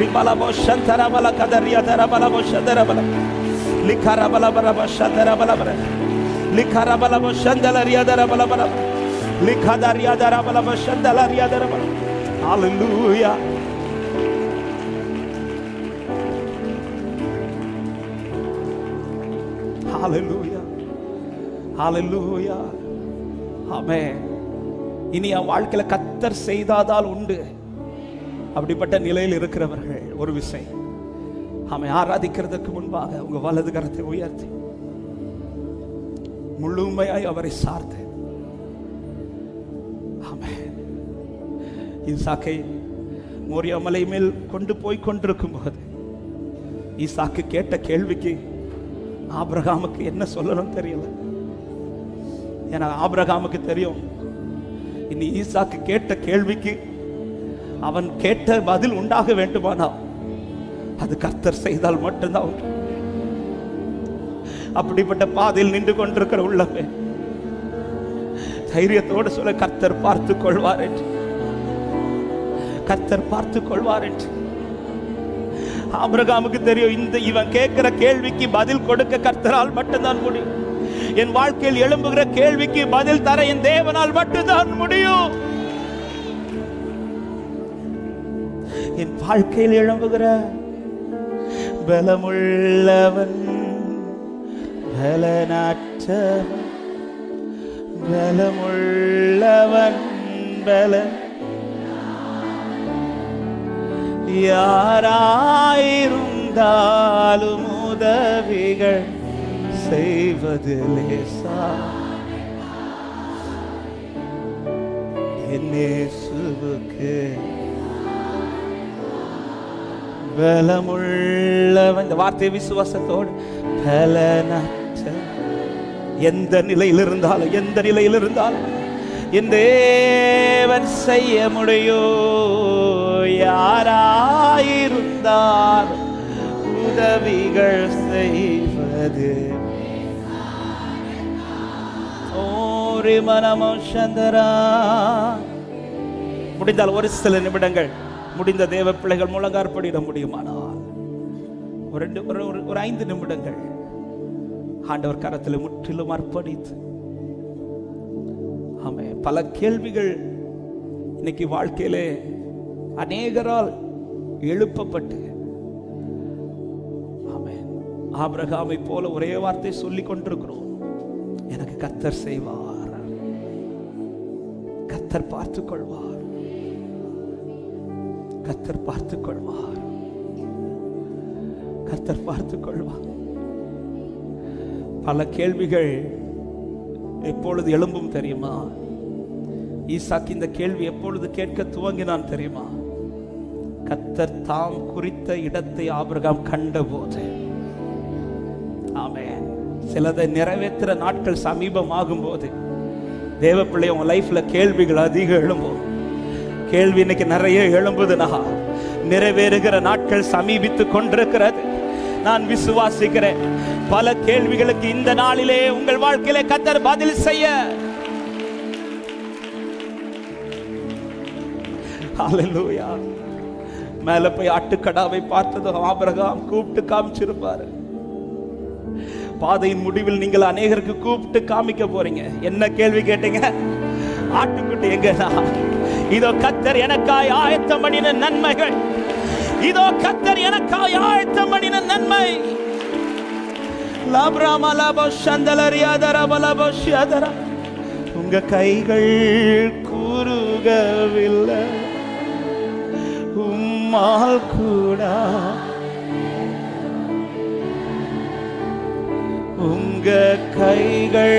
ரிபலபோ சந்தரபல கதரியா தரபலபோ சந்தரபல லிகரபலபரப சந்தரபலபர லிகரபலபோ சந்தலரியா தரபலபர லிகதரியா தரபலப சந்தலரியா தரபல. ஹல்லேலூயா. ஹல்லேலூயா, ஹல்லேலூயா. ஆமென். இனி என் வாழ்க்கையில கர்த்தர் செய்தாதால் உண்டு. அப்படிப்பட்ட நிலையில் இருக்கிறவர்கள் ஒரு விசை ஆமென் ஆராதிக்கிறதுக்கு முன்பாக உங்க வலது கரத்தை உயர்த்தி முழுமையாய் அவரை சார்ந்து ஆமென். ஈசாக்கை மோரியா மலை மேல் கொண்டு போய் கொண்டிருக்கும் போது ஈசாக்கு கேட்ட கேள்விக்கு ஆபிரகாமுக்கு என்ன சொல்லணும் தெரியல. ஏன்னா ஆபிரகாமுக்கு தெரியும் இனி ஈசாக்கு கேட்ட கேள்விக்கு அவன் கேட்ட பதில் உண்டாக வேண்டுமானால் அது கர்த்தர் செய்தால் மட்டும்தான். அப்படிப்பட்ட பாதையில் நின்று கொண்டிருக்கிற உள்ளமே தைரியத்தோடு சொல்ல கர்த்தர் பார்த்துக் கொள்வார் என்று, கர்த்தர் பார்த்துக் கொள்வார் என்று. ஆபிரகாமுக்கு தெரியும் இவன் கேட்கிற கேள்விக்கு பதில் கொடுக்க கர்த்தரால் மட்டும்தான் முடியும். என் வாழ்க்கையில் எழும்புகிற கேள்விக்கு பதில் தர என் தேவனால் மட்டும்தான் முடியும். என் வாழ்க்கையில் எழும்புகிற பலமுள்ளவன் பலனற்றவன், பலமுள்ளவன் யாராயிருந்தாலும் உதவிகள் செய்வது லேசா. என் இயேசுவுக்கு பலமுள்ளவன். இந்த வார்த்தை விசுவாசத்தோடு பலனற்ற எந்த நிலையில் இருந்தாலும் என் தேவன் செய்ய முடியும். யாராயிருந்தால் உதவிகள் செய்வது ஓரி மனமோ சந்தரா. முடிந்தால் ஒரு சில நிமிடங்கள் முடிந்த தேவ பிள்ளைகள் முழங்காற்படிட முடியுமானால் ஒரு 5 நிமிடங்கள் ஆண்டவர் கரத்தில் முற்றிலும் அர்ப்பணித்து ஆமென். பல கேள்விகள் இன்னைக்கு வாழ்க்கையிலே அநேகரால் எழுப்பப்பட்டு ஆபிரகாமை போல ஒரே வார்த்தை சொல்லிக் கொண்டிருக்கிறோம், எனக்கு கர்த்தர் செய்வார், கர்த்தர் பார்த்துக் கொள்வார், கர்த்தர் பார்த்துக் கொள்வார், கர்த்தர் பார்த்துக் கொள்வார். பல கேள்விகள் எப்பொழுது எழும்பும் தெரியுமா? ஈசாக்கு இந்த கேள்வி எப்பொழுது கேட்க துவங்கினான் தெரியுமா? கர்த்தர் தாம் குறித்த இடத்தை ஆபிரகாம் கண்டபோது. ஆமென். சிலதை நிறைவேற்ற நாட்கள் சமீபமாகும் போது, தேவ பிள்ளை உன் லைஃப்ல கேள்விகள் அதிகம் எழும்பும். கேள்வி இன்னைக்கு நிறைய எழும்புதுனா நிறைவேறுகிற நாட்கள் சமீபித்து கொண்டிருக்கிறது. நான் விசுவாசிக்கிறேன், பல கேள்விகளுக்கு இந்த நாளிலே உங்கள் வாழ்க்கையிலே கர்த்தர் பதில் செய்ய. ஹல்லேலூயா. மேல போய் ஆட்டுக்கடாவை பார்த்தது ஆபிரகாம் கூப்பிட்டு காமிச்சிருப்பாரு. பாதையின் முடிவில் நீங்கள் அநேகருக்கு கூப்பிட்டு காமிக்க போறீங்க. என்ன கேள்வி கேட்டீங்க? ஆட்டுக்குட்டி எங்கடா? இதோ கர்த்தர் எனக்காய் ஆயத்தம் பண்ணின நன்மைகள், இதோ கர்த்தர் எனக்காய் ஆயத்தம் பண்ணின நன்மை. உங்க கைகள் கூறுகவில்லை, உம்மால் கூட உங்க கைகள்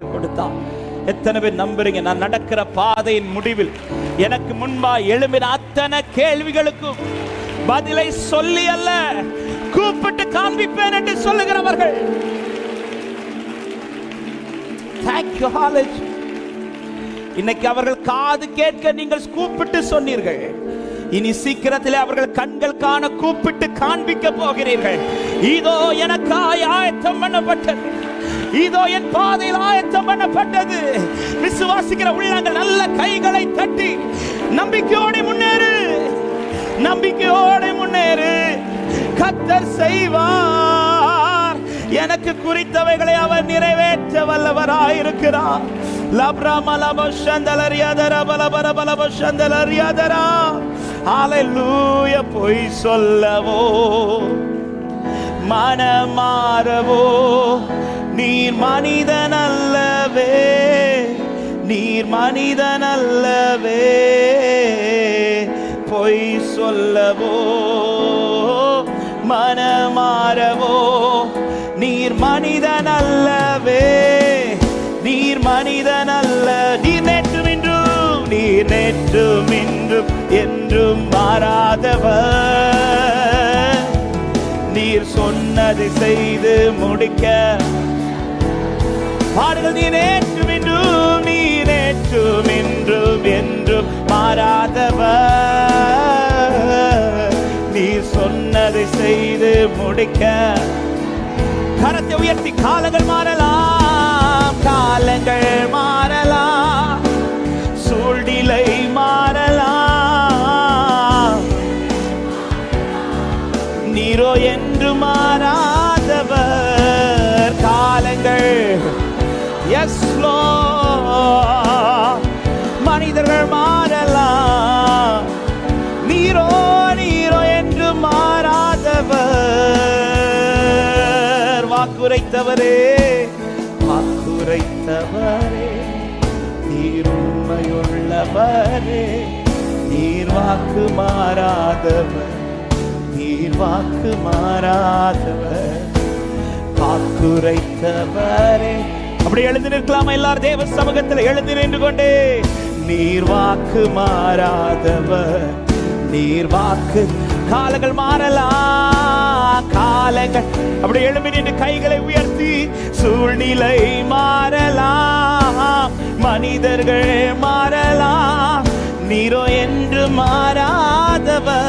கொடுத்தா. எத்தனை பேர் நம்புறீங்க? நான் நடக்கிற பாதையின் முடிவில் எனக்கு முன்பா எழும்பின அத்தனை கேள்விகளுக்கும் பதிலை சொல்லி அல்ல, கூப்பிட்டு காண்பிப்பேன் என்று சொல்லுகிறவர்கள். இன்னைக்கு அவர்கள் காது கேட்க நீங்கள் கூப்பிட்டு சொன்னீர்கள். இனி சீக்கிரத்திலே அவர்கள் கண்கள் காண கூப்பிட்டு காண்பிக்க போகிறீர்கள். இதோ எனக்காய் ஆயத்தம் பண்ணப்பட்டது, இதோ என் பாதையில் ஆயத்தம் பண்ணப்பட்டது. விசுவாசிக்கிற உள்ளங்கள் நல்ல கைகளை தட்டி நம்பிக்கையோடு முன்னேறு, நம்பிக்கையோடு முன்னேறு. கர்த்தர் செய்வார். எனக்கு குறித்தவைகளை அவர் நிறைவேற்ற வல்லவராயிருக்கிறார். ஹல்லேலூயா. பொய் சொல்லவோ மனமாறவோ நீர் மனிதன் அல்லவே, நீர் மனிதன் அல்லவே. பொய் சொல்லவோ மனமாறவோ நீர் மனிதன் அல்லவே, நீர் மனிதன் அல்ல. நீர் நேற்றும் இன்றும், நீர் நேற்றும் இன்றும் என்றும் மாறாதவர். நீர் சொன்னதை செய்து முடிக்க பாடுகள். நீ நேற்றும் இன்றும், நீ நேற்றும் இன்றும் என்றும் மாறாதவர். நீ சொன்னதை செய்து முடிக்க. கரத்தை உயர்த்தி. காலங்கள் மாறலாம், காலங்கள் மாறலாம், சூழ்நிலை மாறலாம், நீரோ என்று மாறாதவர். காலங்கள் எஸ் மனிதர்கள் மாறலாம், நீரோ நீரோ என்று மாறாதவர். வாக்கு வாக்குரைத்தவரே, வாக்குரைத்தவரே, நீர் உண்மையுள்ளவரே, நீர் வாக்கு மாறாதவர், நீர் வாக்கு மாறாதவர், வாக்குரைத்தவரே. அப்படி எழுந்து நிற்கலாமா? எல்லாரும் தேவ சமூகத்தில் எழுந்து நின்று கொண்டே, நீர் வாக்கு மாறாதவர், நீர் வாக்கு. காலங்கள் மாறலாம், காலங்கள். அப்படி எழும்பி நின்று கைகளை உயர்த்தி, சூழ்நிலை மாறலாம், மனிதர்கள் மாறலாம், நீரோ என்று மாறாதவர்.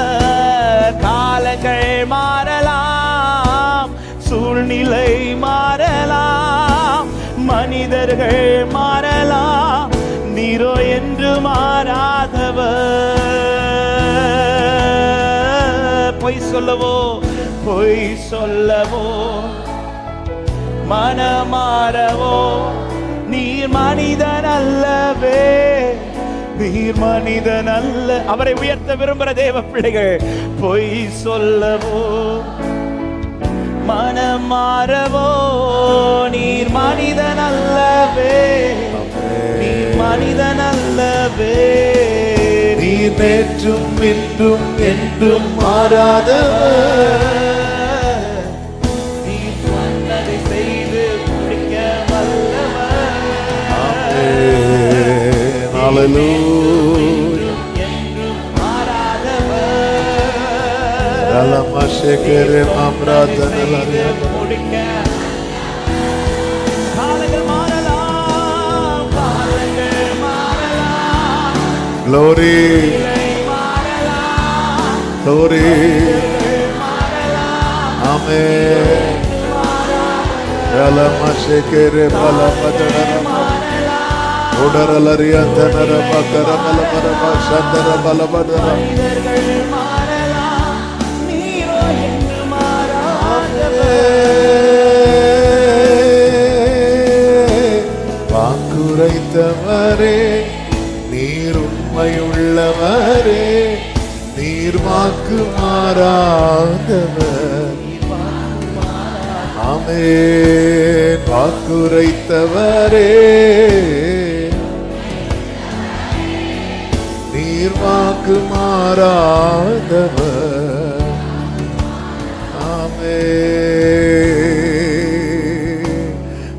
காலங்கள் மாறலாம், சூழ்நிலை மாறலாம், மனிதர்கள் மாறலாம், நீரோ என்று மாறாதவர். பொய் சொல்லவோ, பொய் சொல்லவோ, மனமாறவோ, நீர் மனிதன் அல்லவே, நீர் மனிதன் அல்ல. அவரை உயர்த்த விரும்புகிற தேவ பிள்ளைகள், பொய் சொல்லவோ, மனம் மாறவோ, நீர் மனிதன் அல்லவே, நீர் மனிதன் அல்லவே, நீர் நேற்றும் இன்றும் என்றும் மாறாதவர், நீர் சொன்னதை செய்து முடிக்க வல்லவர். ஹல்லேலூயா. என்றும் மாறாதவர், ரலமஷேகரே மம்ராதனலரியா. முடிக்க. காலங்கள் மாறலாம், காலங்கள் மாறலாம், Glory, மாறலாம், glory, மாறலாம், amen. ரலமஷேகரே பலபதனரமா. உடரலரியாந்தனர பக்கர பலபரப சந்தர பலபதன. மனிதர்கள் மாறலாம், நீரோ என்று மாறாதவர். வாக்குரைத்தவரே, நீர் உண்மையுள்ளவரே, நீர் வாக்கு மாறாதவர். ஆமென். வாக்குரைத்தவரே, நீர் வாக்கு மாறாதவர். ஆமென்.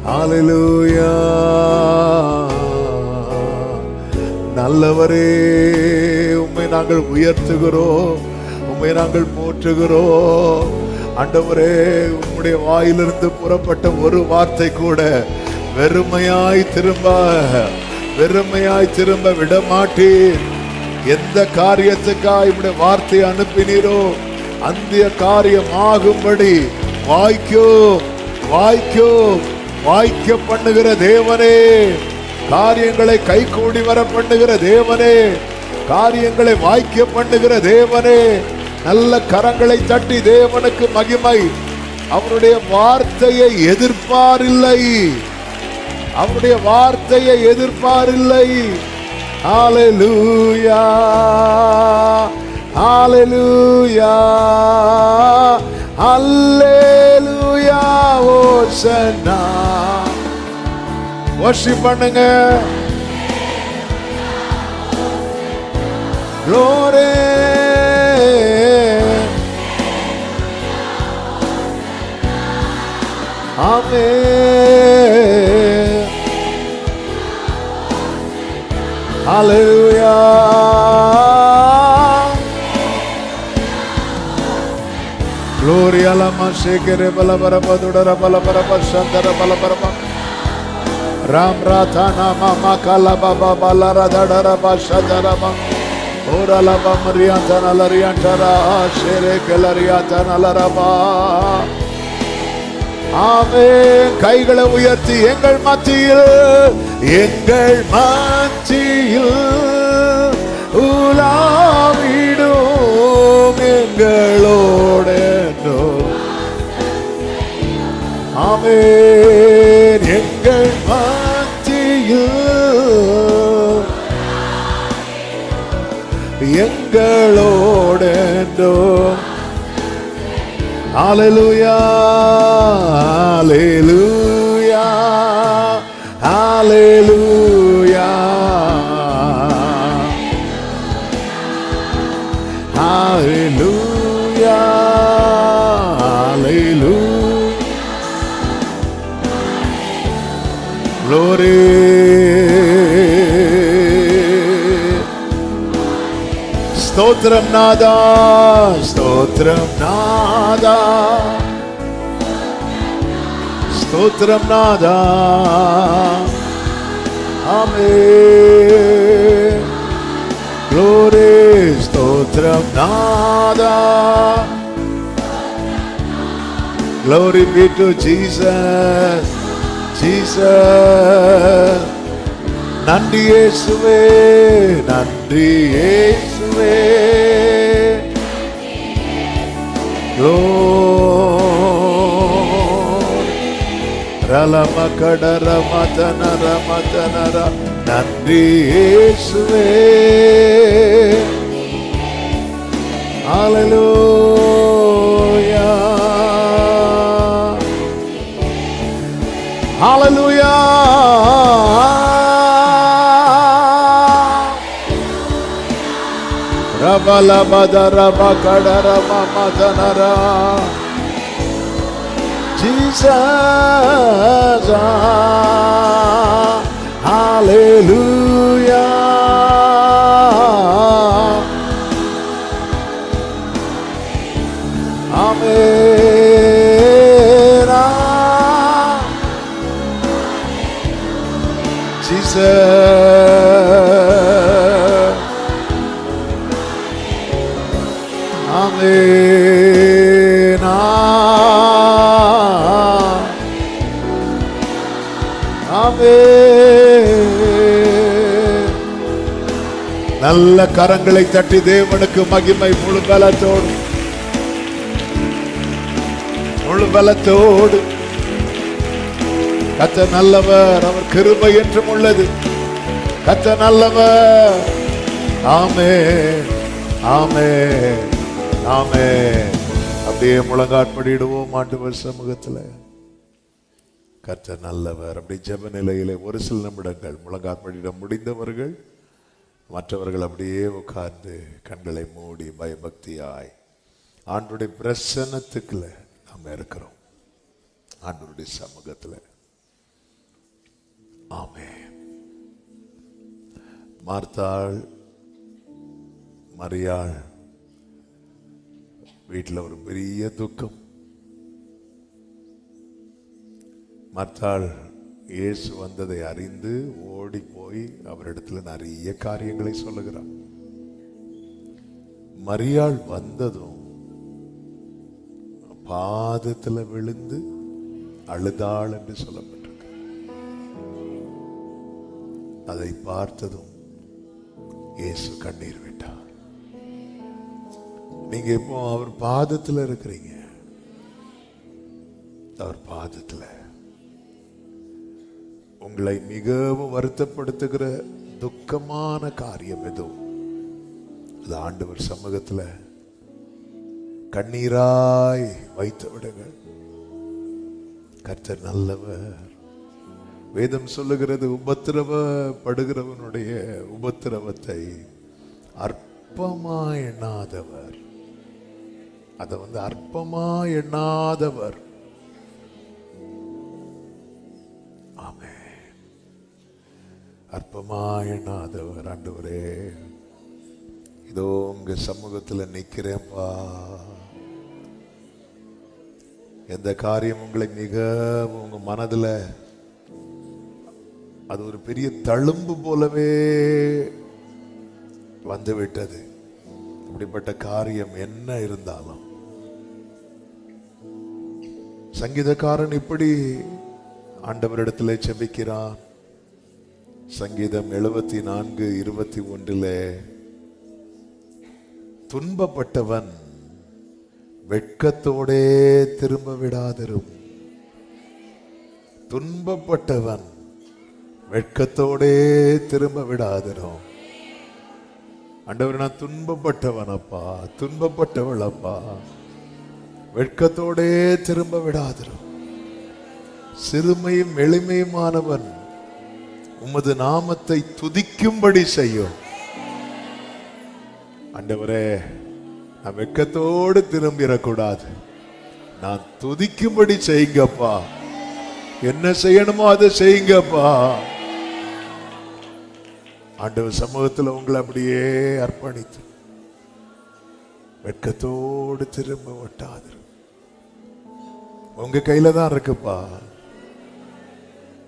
ஹல்லேலூயா. நல்லவரே, உம்மை நாங்கள் உயர்த்துகிறோம், உம்மை நாங்கள் போற்றுகிறோம். ஆண்டவரே, உம்முடைய வாயிலிருந்து புறப்பட்ட ஒரு வார்த்தை கூட வெறுமையாய் திரும்ப விடமாட்டீர். எந்த காரியத்துக்காக இப்படி வார்த்தை அனுப்பினீரோ அந்த காரியம் ஆகும்படி வாய்க்க பண்ணுகிற தேவனே, காரியங்களை கைகூடி வர பண்ணுகிற தேவனே, காரியங்களை வாய்க்க பண்ணுகிற தேவனே, நல்ல கரங்களை தட்டி தேவனுக்கு மகிமை. அவருடைய வார்த்தையை எதிர்ப்பாரில்லை, அவருடைய வார்த்தையை எதிர்ப்பாரில்லை. ஹல்லேலூயா, ஹல்லேலூயா, ஹல்லேலூயா. ஓசன்னா. வர்ஷிப் பண்ணுங்க. Glory. Amen. Hallelujah. Glory alla mashekere balabaraba dudara balabaraba shandara balabaraba. Ram ratana mama kalababa balara dadara bashadaraba. Ora laba mariantana lariantara shere kelariantana laraba. ஆமென். கைகளை உயர்த்தி எங்கள் மத்தியில் உலாவிடும் எங்களோடு. ஆமென். எங்கள் மத்தியில் எங்களோடு. Hallelujah, hallelujah, hallelujah, hallelujah, hallelujah. Glory. Stotram nada, stotram nada, stotram nada. Amen. Glory, stotram nada. Glory be to Jesus, Jesus. நன்றி இயேசுவே, நன்றி இயேசுவே. ரலமகடர மதனர மதனர. நன்றி இயேசுவே. ஹல்லேலூயா, ஹல்லேலூயா. Rabala badara bakadara mamadana. Jesus, hallelujah. Amen. Jesus. Amen. Amen. நல்ல கரங்களை தட்டி தேவனுக்கு மகிமை முழு பலத்தோடு, முழு பலத்தோடு. கர்த்தர் நல்லவர், அவர் கிருபை என்றும் உள்ளது. கர்த்தர் நல்லவர். ஆமென், ஆமென், ஆமென். அப்படியே முழங்காற்படிடுவோம் ஆண்டவர் சமூகத்தில். கர்த்தர் நல்லவர். அப்படி ஜெப நிலையிலே ஒரு சில நிமிடங்கள் முழங்காற்படியிட முடிந்தவர்கள், மற்றவர்கள் அப்படியே உட்கார்ந்து கண்களை மூடி பயபக்தியாய் ஆண்டவருடைய பிரசன்னத்துக்குள்ள நாம் இருக்கிறோம், ஆண்டவருடைய சமூகத்தில். ஆமென். மார்த்தாள் மரியாள் வீட்டில் ஒரு பெரிய துக்கம். மார்த்தாள் இயேசு வந்ததை அறிந்து ஓடி போய் அவரிடத்துல நிறைய காரியங்களை சொல்லுகிறார். மரியாள் வந்ததும் பாதத்துல விழுந்து அழுதாள் என்று சொல்லப்பட்டிருக்கு. அதை பார்த்ததும் இயேசு கண்ணீர் விட்டார். நீங்க இப்போ அவர் பாதத்துல இருக்கிறீங்க. அவர் பாதத்துல உங்களை மிகவும் வருத்தப்படுத்துகிற துக்கமான காரியம் எதுவும் அது ஆண்டவர் சமூகத்துல கண்ணீராய் வைத்து விடுங்கள். கர்த்தர் நல்லவர். வேதம் சொல்லுகிறது, உபத்திரவப்படுகிறவனுடைய உபத்திரவத்தை அற்பமா எண்ணாதவர். அதை அற்பமா எண்ணாதவர். ஆமென். அற்பமா எண்ணாதவர். ஆண்டவரே, இதோ உங்க சமூகத்துல நிக்கிறேன்ப்பா. எந்த காரியம் உங்களை மிகவும் உங்க மனதுல அது ஒரு பெரிய தழும்பு போலவே வந்து விட்டது. அப்படிப்பட்ட காரியம் என்ன இருந்தாலும் சங்கீதக்காரன் இப்படி ஆண்டவரிடத்திலே ஜெபிக்கிறான். சங்கீதம் 74:21 துன்பப்பட்டவன் வெட்கத்தோடே திரும்ப விடாதிரும். துன்பப்பட்டவன் வெட்கத்தோடே திரும்ப விடாதிரும். ஆண்டவர், நான் துன்பப்பட்டவன் அப்பா, துன்பப்பட்டவள் அப்பா, வெட்கத்தோடே திரும்ப விடாதிரும். சிறுமையும் எளிமையுமானவன் உமது நாமத்தை துதிக்கும்படி செய்யும். ஆண்டவரே, நான் வெட்கத்தோடு திரும்பிடக்கூடாது, நான் துதிக்கும்படி செய்யுங்கப்பா. என்ன செய்யணுமோ அதை செய்யுங்கப்பா. ஆண்டவர் சமூகத்தில் உங்களை அப்படியே அர்ப்பணித்து வெட்கத்தோடு திரும்ப விட்டாது. உங்க கையில தான் இருக்குப்பா.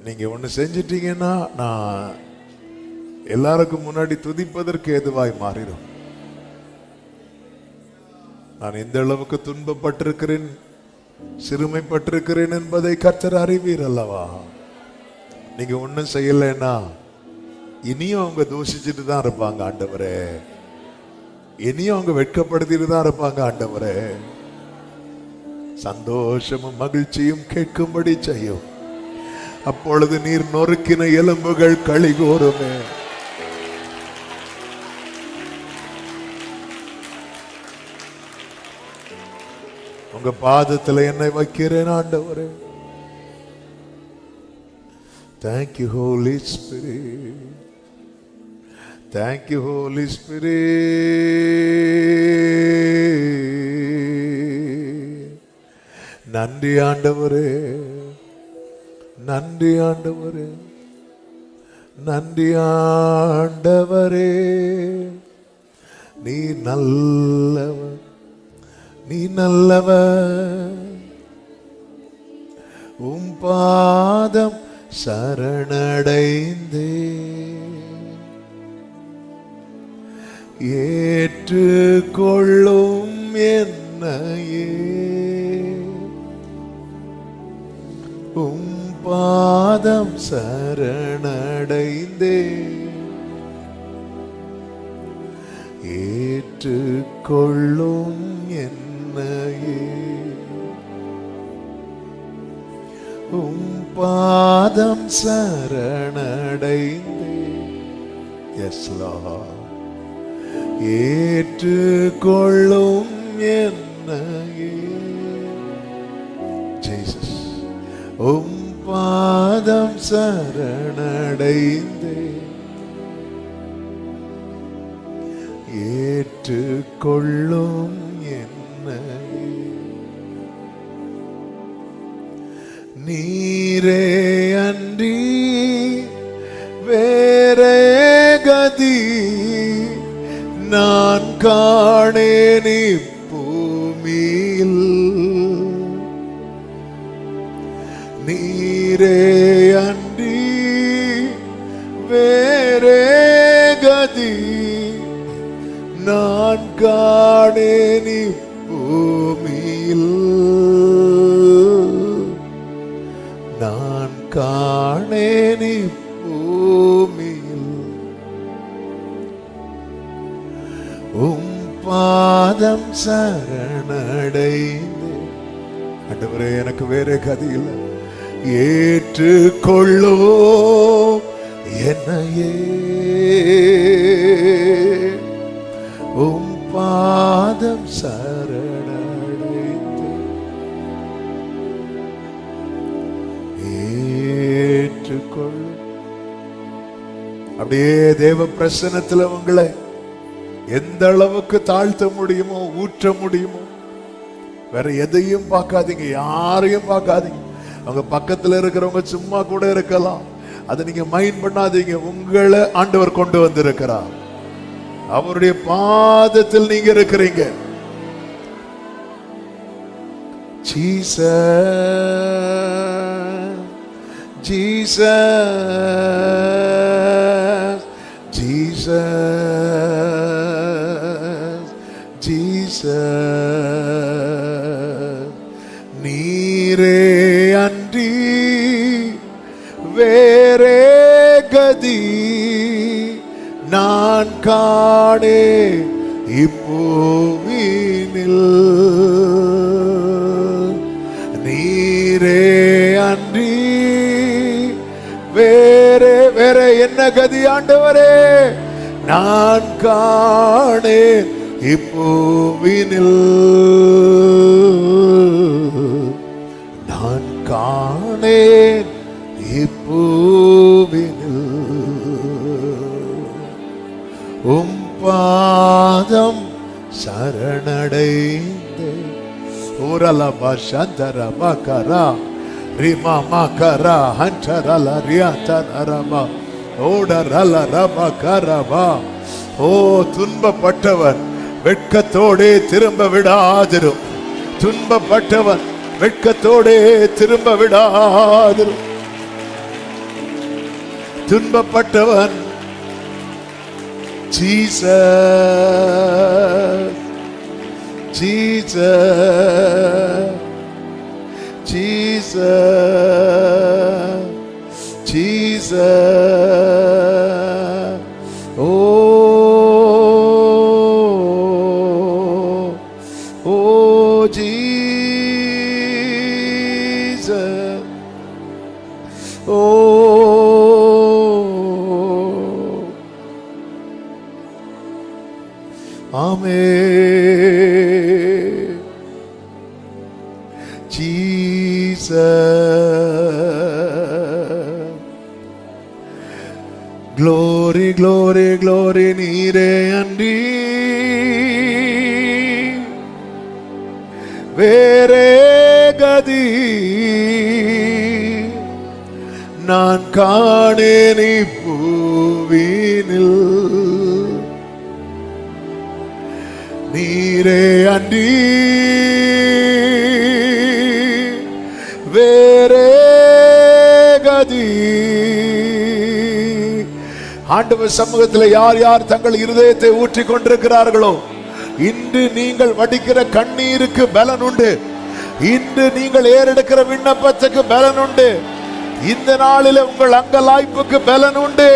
நீங்க ஒண்ணு செஞ்சிட்டீங்கன்னா நான் எல்லாருக்கும் முன்னாடி துதிப்பதற்கு ஏதுவாய் மாறிடும். நான் எந்த அளவுக்கு துன்பப்பட்டிருக்கிறேன், சிறுமைப்பட்டிருக்கிறேன் என்பதை கர்த்தர் அறிவீர் அல்லவா? நீங்க ஒண்ணும் செய்யலைன்னா இனியும் அவங்க தூஷிச்சுட்டு தான் இருப்பாங்க ஆண்டவரே. இனியும் அவங்க வெட்கப்படுத்திட்டு தான் இருப்பாங்க ஆண்டவரே. சந்தோஷமும் மகிழ்ச்சியும் கேட்கும்படி செய்யும். அப்பொழுது நீர் நொறுக்கின எலும்புகள் களிகூருமே. உங்க பாதத்துல என்னை வைக்கிறேன் ஆண்டவரே. Thank you Holy Spirit. Thank you Holy Spirit. நன்றி ஆண்டவரே, நன்றி ஆண்டவரே, நன்றி ஆண்டவரே. நீ நல்லவர், நீ நல்லவர். உம் பாதம் சரணடைந்தே ஏற்றுக்கொள்ளும் என்னையே. உம் பாதம் சரணடைந்தே ஏற்றுக்கொள்ளும் என்னையே. உம் பாதம் சரணடைந்தே. Yes Lord. ஏற்றுக்கொள்ளும் என்னையே. Jesus. உம் பாதம் சரணடைந்தே ஏற்றுக்கொள்ளும் என்னையே. நீரே அன்றி வேறே கதி நான் காணேன் இப்பூமியில். நீரே அன்றி வேறே கதி நான் காணேன் இப்பூமியில். நான் காணேன் இப்பூமியில். உம் பாதம் சரணடைந்து. ஆண்டவரே, எனக்கு வேற கதி இல்லை. ஏற்றுக்கொள்ளோ என்னையே. உம் பாதம் சரணடைந்து ஏற்றுக்கொள். அப்படியே தேவ பிரசன்னத்துல உங்களை எந்த அளவுக்கு தாழ்த்த முடியுமோ, ஊற்ற முடியுமோ. வேற எதையும் பார்க்காதீங்க, யாரையும் பார்க்காதீங்க. அவங்க பக்கத்துல இருக்கிறவங்க சும்மா கூட இருக்கலாம், அதை நீங்க மைண்ட் பண்ணாதீங்க. உங்களை ஆண்டவர் கொண்டு வந்திருக்கிறார். அவருடைய பாதத்தில் நீங்க இருக்கிறீங்க. Jesus, Jesus, Jesus, Jesus. நீரே அன்றி வேறே கதி நான் காணே இப்பூவினில். நீரே அன்றி வேறே வேற என்ன கதி ஆண்டவரே நான் காணே இப்பூவினில். காணேன் இப்பூவினில். பாதம் சரணடைந்தே. ஓரலபா சந்தரபா கரா ரிமா மகரா ஹண்டரல ரியாதரபா ஓடரல ரபா கரபா. ஓ துன்பப்பட்டவர் வெட்கத்தோடே திரும்ப விடாதிரும். துன்பப்பட்டவர் வெட்கத்தோடே திரும்ப விடாதிரும். துன்பப்பட்டவன் Jesus, Jesus, Jesus, Jesus. Oh, oh, Jesus. Oh. Amen. Jesus. Glory, glory, glory, நீரே அன்றி வேறே கதி நான் காணேன் இப்பூவினில். நீரே அன்றி வேறே கதி. ஆண்டவர் சமூகத்தில் யார் யார் தங்கள் இருதயத்தை ஊற்றிக் கொண்டிருக்கிறார்களோ, இன்று நீங்கள் வடிக்கிற கண்ணீருக்கு பலன் உண்டு. இன்று நீங்கள் ஏறெடுக்கிற விண்ணப்பத்துக்கு பலன் உண்டு. இந்த நாளில் உங்கள் அங்கலாய்ப்புக்கு பலன் உண்டு.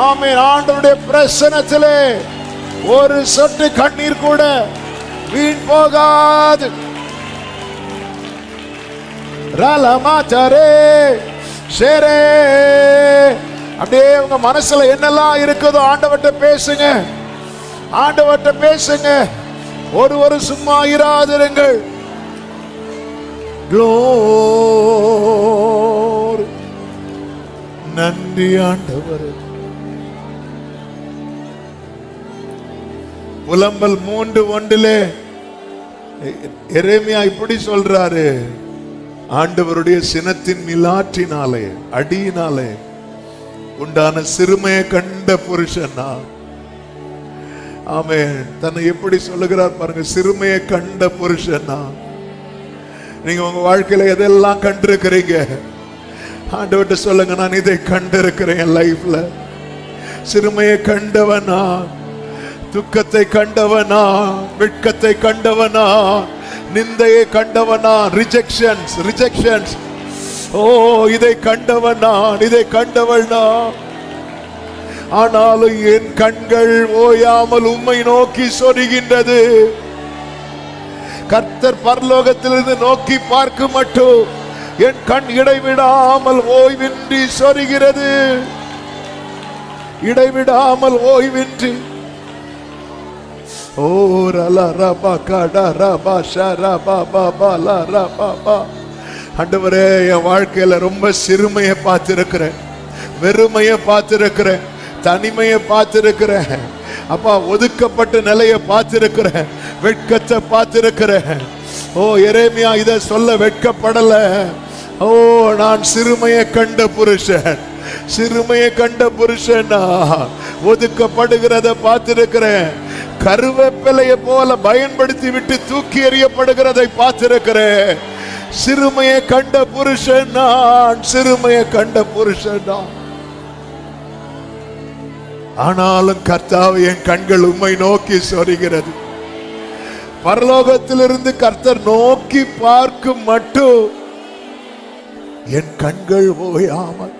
ஆமென். ஆண்டவருடைய பிரசன்னத்திலே ஒரு சொட்டு கண்ணீர் கூட வீண் போகாது. அப்படியே உங்க மனசுல என்னெல்லாம் இருக்குதோ ஆண்டவர்ட்ட பேசுங்க. ஆண்டவர்ட்ட பேசுங்க. ஒரு சும்மா இராதிருங்கள். Glory. நன்றி ஆண்டவரே. புலம்பல் 3:1 எரேமியா இப்படி சொல்றாரு, ஆண்டவருடைய சினத்தின் மிலாற்றினாலே அடியினாலே உண்டான சிறுமையை கண்ட புருஷனா. ஆமென். தன்னை எப்படி சொல்லுகிறார் பாருங்க, சிறுமையை கண்ட புருஷனா. நீங்க உங்க வாழ்க்கையில எதெல்லாம் கண்டிருக்கிறீங்க, ஆண்டவர்ட்ட சொல்லுங்க, நான் இதை கண்டிருக்கிறேன் என் லைஃப்ல. சிறுமையை கண்டவனா, துக்கத்தை கண்டவனா, வெட்கத்தை கண்டவனா, நிந்தையை கண்டவனா, ரிஜெக்ஷன்ஸ். ஓ இதை கண்டவனா, இதை கண்டவனா. ஆனாலும் என் கண்கள் ஓயாமல் உம்மை நோக்கி சொரிகின்றது. கர்த்தர் பரலோகத்திலிருந்து நோக்கி பார்க்கும் மட்டும் என் கண் இடைவிடாமல் ஓய்வின்றி சொரிகிறது. இடைவிடாமல் ஓய்வின்றி. ஓ ரலா ரபா கடா ரபா ஷரபா பாபா லா ரபா பா. ஆண்டவரே, என் வாழ்க்கையில ரொம்ப சிறுமையை பார்த்திருக்கிறேன், வெறுமையை பார்த்திருக்கிறேன், தனிமையை பார்த்திருக்கிறேன். அப்பா, ஒதுக்கப்பட்ட நிலையை பார்த்திருக்கிறேன், வெட்கத்தை பார்த்திருக்கிறேன். ஓ எரேமியா இத சொல்ல வெட்கப்படல. ஓ நான் சிறுமையை கண்ட புருஷன், சிறுமையை கண்ட புருஷனா. ஒதுக்கப்படுகிறத பார்த்திருக்கிறேன். கருவேப்பிலையை போல பயன்படுத்தி விட்டு தூக்கி எறியப்படுகிறதை பார்த்திருக்கிறேன். சிறுமையை கண்ட புருஷன் நான், சிறுமையை கண்ட புருஷன் நான். ஆனாலும் கர்த்தாவே, என் கண்கள் உம்மை நோக்கி சொரிகிறது. பரலோகத்திலிருந்து கர்த்தர் நோக்கி பார்க்கும் மட்டும் என் கண்கள் ஓயாமல்.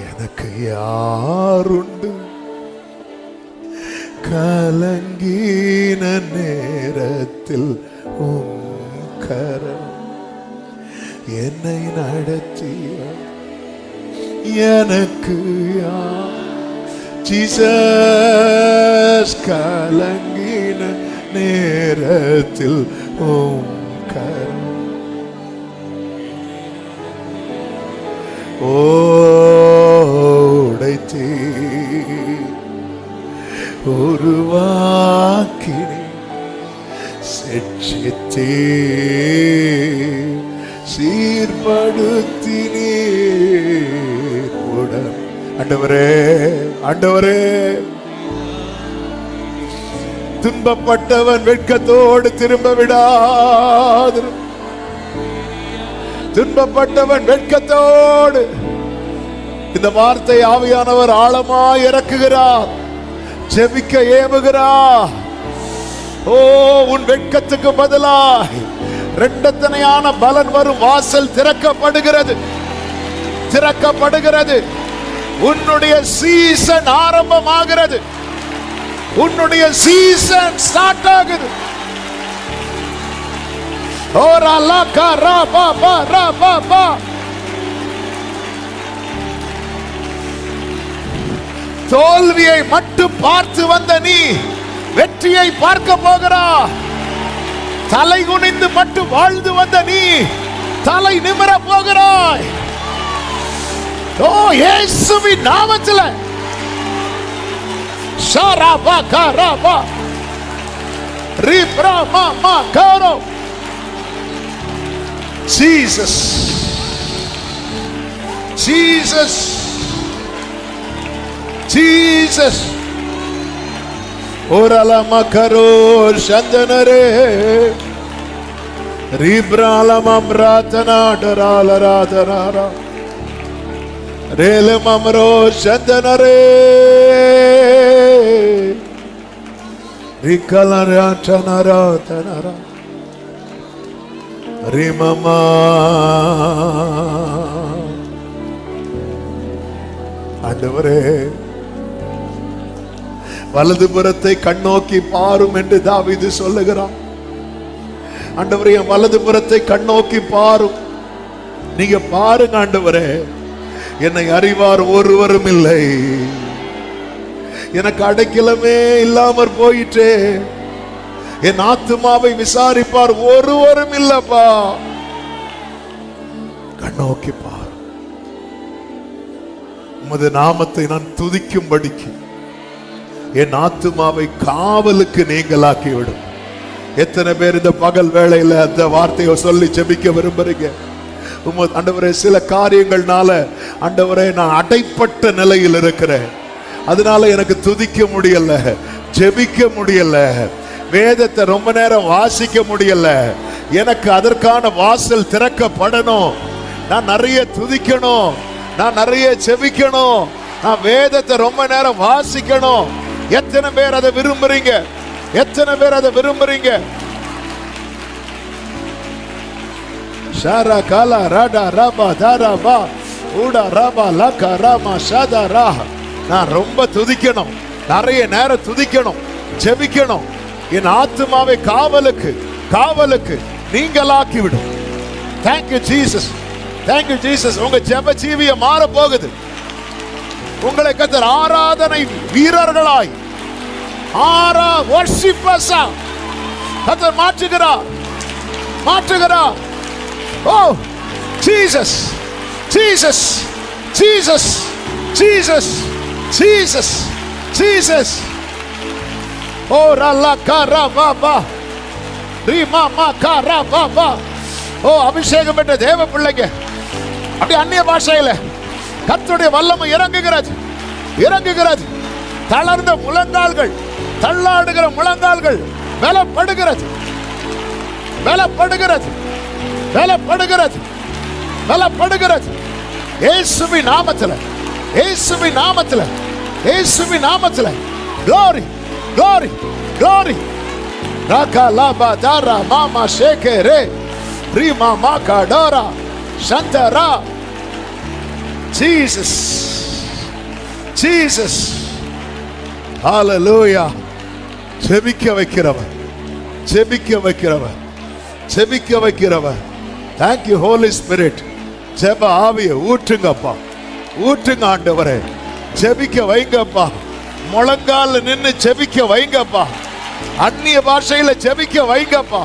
எனக்கு யாருண்டு? கலங்கின நேரத்தில் உம் கரம் என்னை நடத்திய எனக்கு யார்? ஜீசஸ், கலங்கின நேரத்தில் உம் கரம் உடைத்தீ உருவாக்கினே செட்சித்தே சீர்படுத்தினே உடன். ஆண்டவரே, ஆண்டவரே, துன்பப்பட்டவன் வெட்கத்தோடு திரும்ப விடாது. துன்பப்பட்டவன் வெட்கத்தோடு. இந்த வார்த்தை ஆவியானவர் ஆழமாய் இறக்குகிறார், ஜெபிக்க ஏவுகிறார். ஓ, உன் வெட்கத்துக்கு பதிலாய் இரண்டத்தனையான பலன் வரும் வாசல் திறக்கப்படுகிறது, திறக்கப்படுகிறது. உன்னுடைய சீசன் ஆரம்பமாகிறது, உன்னுடைய சீசன் ஸ்டார்ட் ஆகுது. தோல்வியை மட்டும் பார்த்து வந்த நீ வெற்றியை பார்க்க போகிறா. தலை குனிந்து மட்டும் வாழ்ந்து வந்த நீ தலை நிமிர போகிறாய். ஓ, இயேசுவின் நாமத்தில் ஷாராபா காராபா ரிப்ராமா மா காரோ. Jesus, Jesus, Jesus. ஓரலமா கரோ சந்தனரே ரிப்ராலமம் ராதனா டரால ராதனாரா ரேலமம்ரோ சந்தனரே ரிகலரா டனரா தனரா ரிமமா. ஆண்டவரே, வலதுபுறத்தை கண்ணோக்கி பாரும் என்று தாவீது சொல்லுகிறான். ஆண்டவரே, என் வலதுபுறத்தை கண்ணோக்கி பாரும். நீங்க பாருங்க ஆண்டவரே, என்னை அறிவார் ஒருவரும் இல்லை, எனக்கு அடைக்கலமே இல்லாமற் போயிற்றே, என் ஆத்துமாவை விசாரிப்பார் ஒருவரும் இல்லப்பா. கண்ணோக்கி பார், உமது நாமத்தை நான் துதிக்கும்படிக்கு என் ஆத்துமாவை காவலுக்கு நீங்களாக்கி விடும். எத்தனை பேர் இந்த பகல் வேளையில அந்த வார்த்தையை சொல்லி ஜெபிக்க விரும்புறீங்க? ஆண்டவரே, சில காரியங்கள்னால ஆண்டவரே நான் அடைப்பட்ட நிலையில் இருக்கிறேன், அதனால எனக்கு துதிக்க முடியல, ஜெபிக்க முடியல, வேதத்தை ரொம்ப நேரம் வாசிக்க முடியல. எனக்கு அதற்கான வாசல் திறக்கப்படணும். நான் நிறைய துதிக்கணும், நான் நிறைய ஜெபிக்கணும், நான் வேதத்தை ரொம்ப நேரம் வாசிக்கணும். எத்தனை பேர் அதை விரும்புறீங்க? எத்தனை பேர் அதை விரும்புறீங்க? ஷாரா காலா ராடா ராபா தாராபா ஊடா ராபா லகா ராமா ஷாதா ரா. நான் ரொம்ப துதிக்கணும், நிறைய நேரம் துதிக்கணும், ஜெபிக்கணும். என் ஆத்துமாவை காவலுக்கு காவலுக்கு நீங்களாக்கி விடும். Thank you Jesus, thank you Jesus. உங்க ஜெப ஜீவிய மாற போகுது. உங்களை கர்த்தர் ஆராதனை வீரர்களாய் வர்ஷிப்பர்ஸா கர்த்தர் மாற்றுகிறார், மாற்றுகிறார். ஓ Jesus, Jesus, Jesus, Jesus, Jesus, Jesus. ஓ ரல்லா காரா பாபா ரீமா மா காரா பாபா. ஓ அபிஷேகம் பெற்ற தேவ பிள்ளைங்க, அப்படி அந்நிய பாஷையில கர்த்தருடைய வல்லமை இறங்குகிறது, இறங்குகிறது. தளர்ந்த முழங்கால்கள், தள்ளாடுகிற முழங்கால்கள் பலப்படுகிறது, பலப்படுகிறது, பலப்படுகிறது, பலப்படுகிறது. இயேசுவின் நாமத்தில், இயேசுவின் நாமத்தில், இயேசுவின் நாமத்தில். glory, glory, glory. ராகா லாபா தாரா மாமா ஷேகரே ரீமா மாகா டோரா சந்தரா. Jesus, Jesus, hallelujah. ஜெபிக்க வைக்கிறவர், ஜெபிக்க வைக்கிறவர், ஜெபிக்க வைக்கிறவர். Thank you Holy Spirit. ஜெப ஆவியை ஊற்றுங்கப்பா, ஊற்றுங்க ஆண்டவரே. ஜெபிக்க வைங்கப்பா, முழங்கால நின்னு ஜெபிக்க வைங்கப்பா, அந்நிய பாஷையில ஜெபிக்க வைங்கப்பா,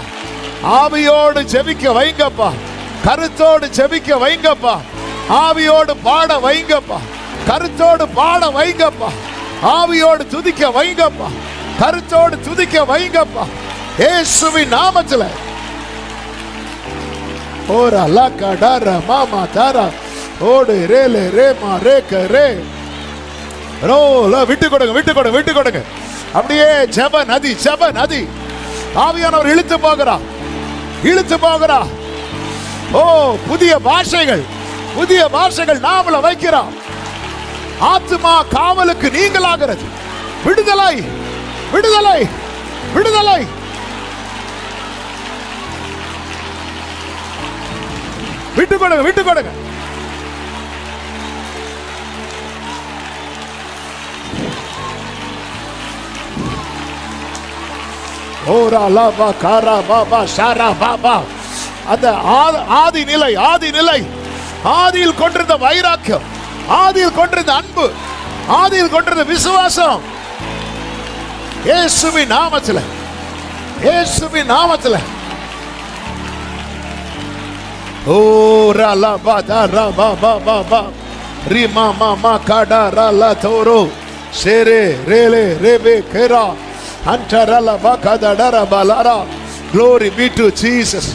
ஆவியோடு ஜெபிக்க வைங்கப்பா, கருத்தோடு ஜெபிக்க வைங்கப்பா. ஆவியோடு பாட வைங்கப்பா, கருத்தோடு பாட வைங்கப்பா, ஆவியோடு துதிக்க வைங்கப்பா, கருத்தோடு துதிக்க வைங்கப்பா, இயேசுவின் நாமத்துல. ஓரா லாக்கா டாரா மாமா தாரா ஓடு ரேலே ரேமா ரேக்க ரே ரோல. விட்டு கொடுங்க, விட்டு கொடுங்க, விட்டு கொடுங்க. அப்படியே ஜெப நதி, ஜெப நதி. ஆவியானவர் இழுத்து போகிறா, இழுத்து போகிறா. ஓ, புதிய பாஷைகள், புதிய பாஷைகள் நாமல வைக்கிறோம். ஆத்துமா காவலுக்கு நீங்களாகிறது. விடுதலை, விடுதலை, விடுதலை. விட்டு கொடுங்க, விட்டு கொடுங்க. ஓரா லாபா காரா பாபா ஷாரா பாபா. அந்த ஆதி நிலை, ஆதி நிலை, ஆதியில் கொண்டிருந்த வைராக்கியம், ஆதியில் கொண்டிருந்த அன்பு, ஆதியில் கொண்டிருந்த விசுவாசம், இயேசுவின் நாமத்தில், இயேசுவின் நாமத்தில். ஓ ரா லா பா தா ரா பா பா பா பா ரி மா மா மா கா டா ரா லா தோரோ ஷேரே ரேலே ரேபே கேரா அன்டரா பா கா டா டா பா லா ரா. Glory be to Jesus,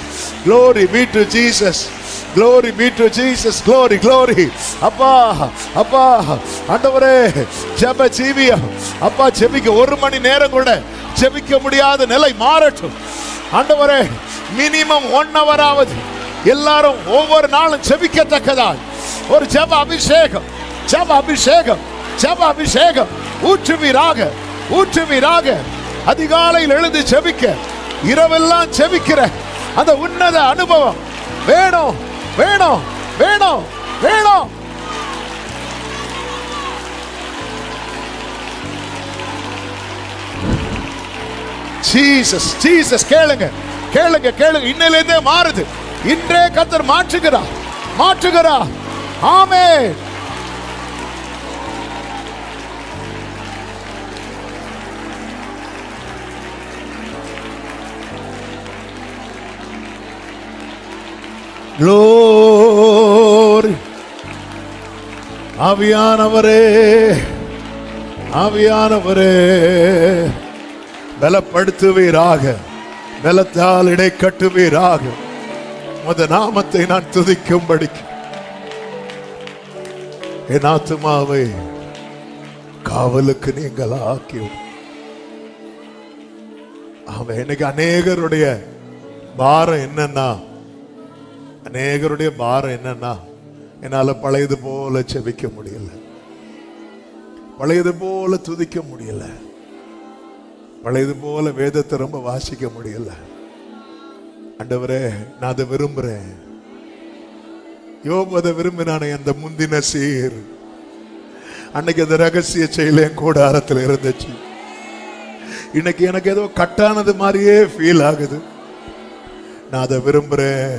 glory be to Jesus, glory be to Jesus, glory, glory. அப்பா, அப்பா, ஆண்டவரே, ஜெப ஜீவியம் அப்பா, ஜெபிக்க ஒரு மணி நேரம் கூட ஜெபிக்க முடியாத நிலை மாறட்டும் ஆண்டவரே. மினிமம் 1 hour ஆவது எல்லாரும் ஒவ்வொரு நாளும் ஜெபிக்கத்தக்கதாய் ஒரு ஜெப அபிஷேகம், ஜெப அபிஷேகம், ஜெப அபிஷேகம் ஊற்றுவீராக, ஊற்றுவீராக. அதிகாலையில் எழுந்து ஜெபிக்க, இரவெல்லாம் ஜெபிக்கிற அந்த உன்னத அனுபவம் வேணும், வேணும், வேணும், வேணும். Jesus, Jesus. கேளுங்க, கேளுங்க, கேளுங்க. இன்னிலிருந்தே மாறுது. இன்றே கர்த்தர் மாற்றுகிறார், மாற்றுகிறார். ஆமென். Glory. ஆவியானவரே, ஆவியானவரே, பலப்படுத்துவீராக, பலத்தால் இடை கட்டுவீராக. உமது நாமத்தை நான் துதிக்கும்படிக்கு என் ஆத்துமாவை காவலுக்கு நீங்கள் ஆக்கிவிடும். அவன் இன்னைக்கு அநேகருடைய பாரம் என்னன்னா, அநேகருடைய பாரம் என்னன்னா, என்னால பழையது போல செபிக்க முடியல, பழையது போல துதிக்க முடியல, பழையது போல வேதத்தை ரொம்ப வாசிக்க முடியல. ஆண்டவரே, நான் அதை விரும்புறேன். யோபு அதை விரும்பினானே, அந்த முந்தின சீர். அன்னைக்கு அந்த ரகசிய செயல் என் கூடாரத்தில் இருந்துச்சு. இன்னைக்கு எனக்கு ஏதோ கட்டானது மாதிரியே ஃபீல் ஆகுது. நான் அதை விரும்புறேன்.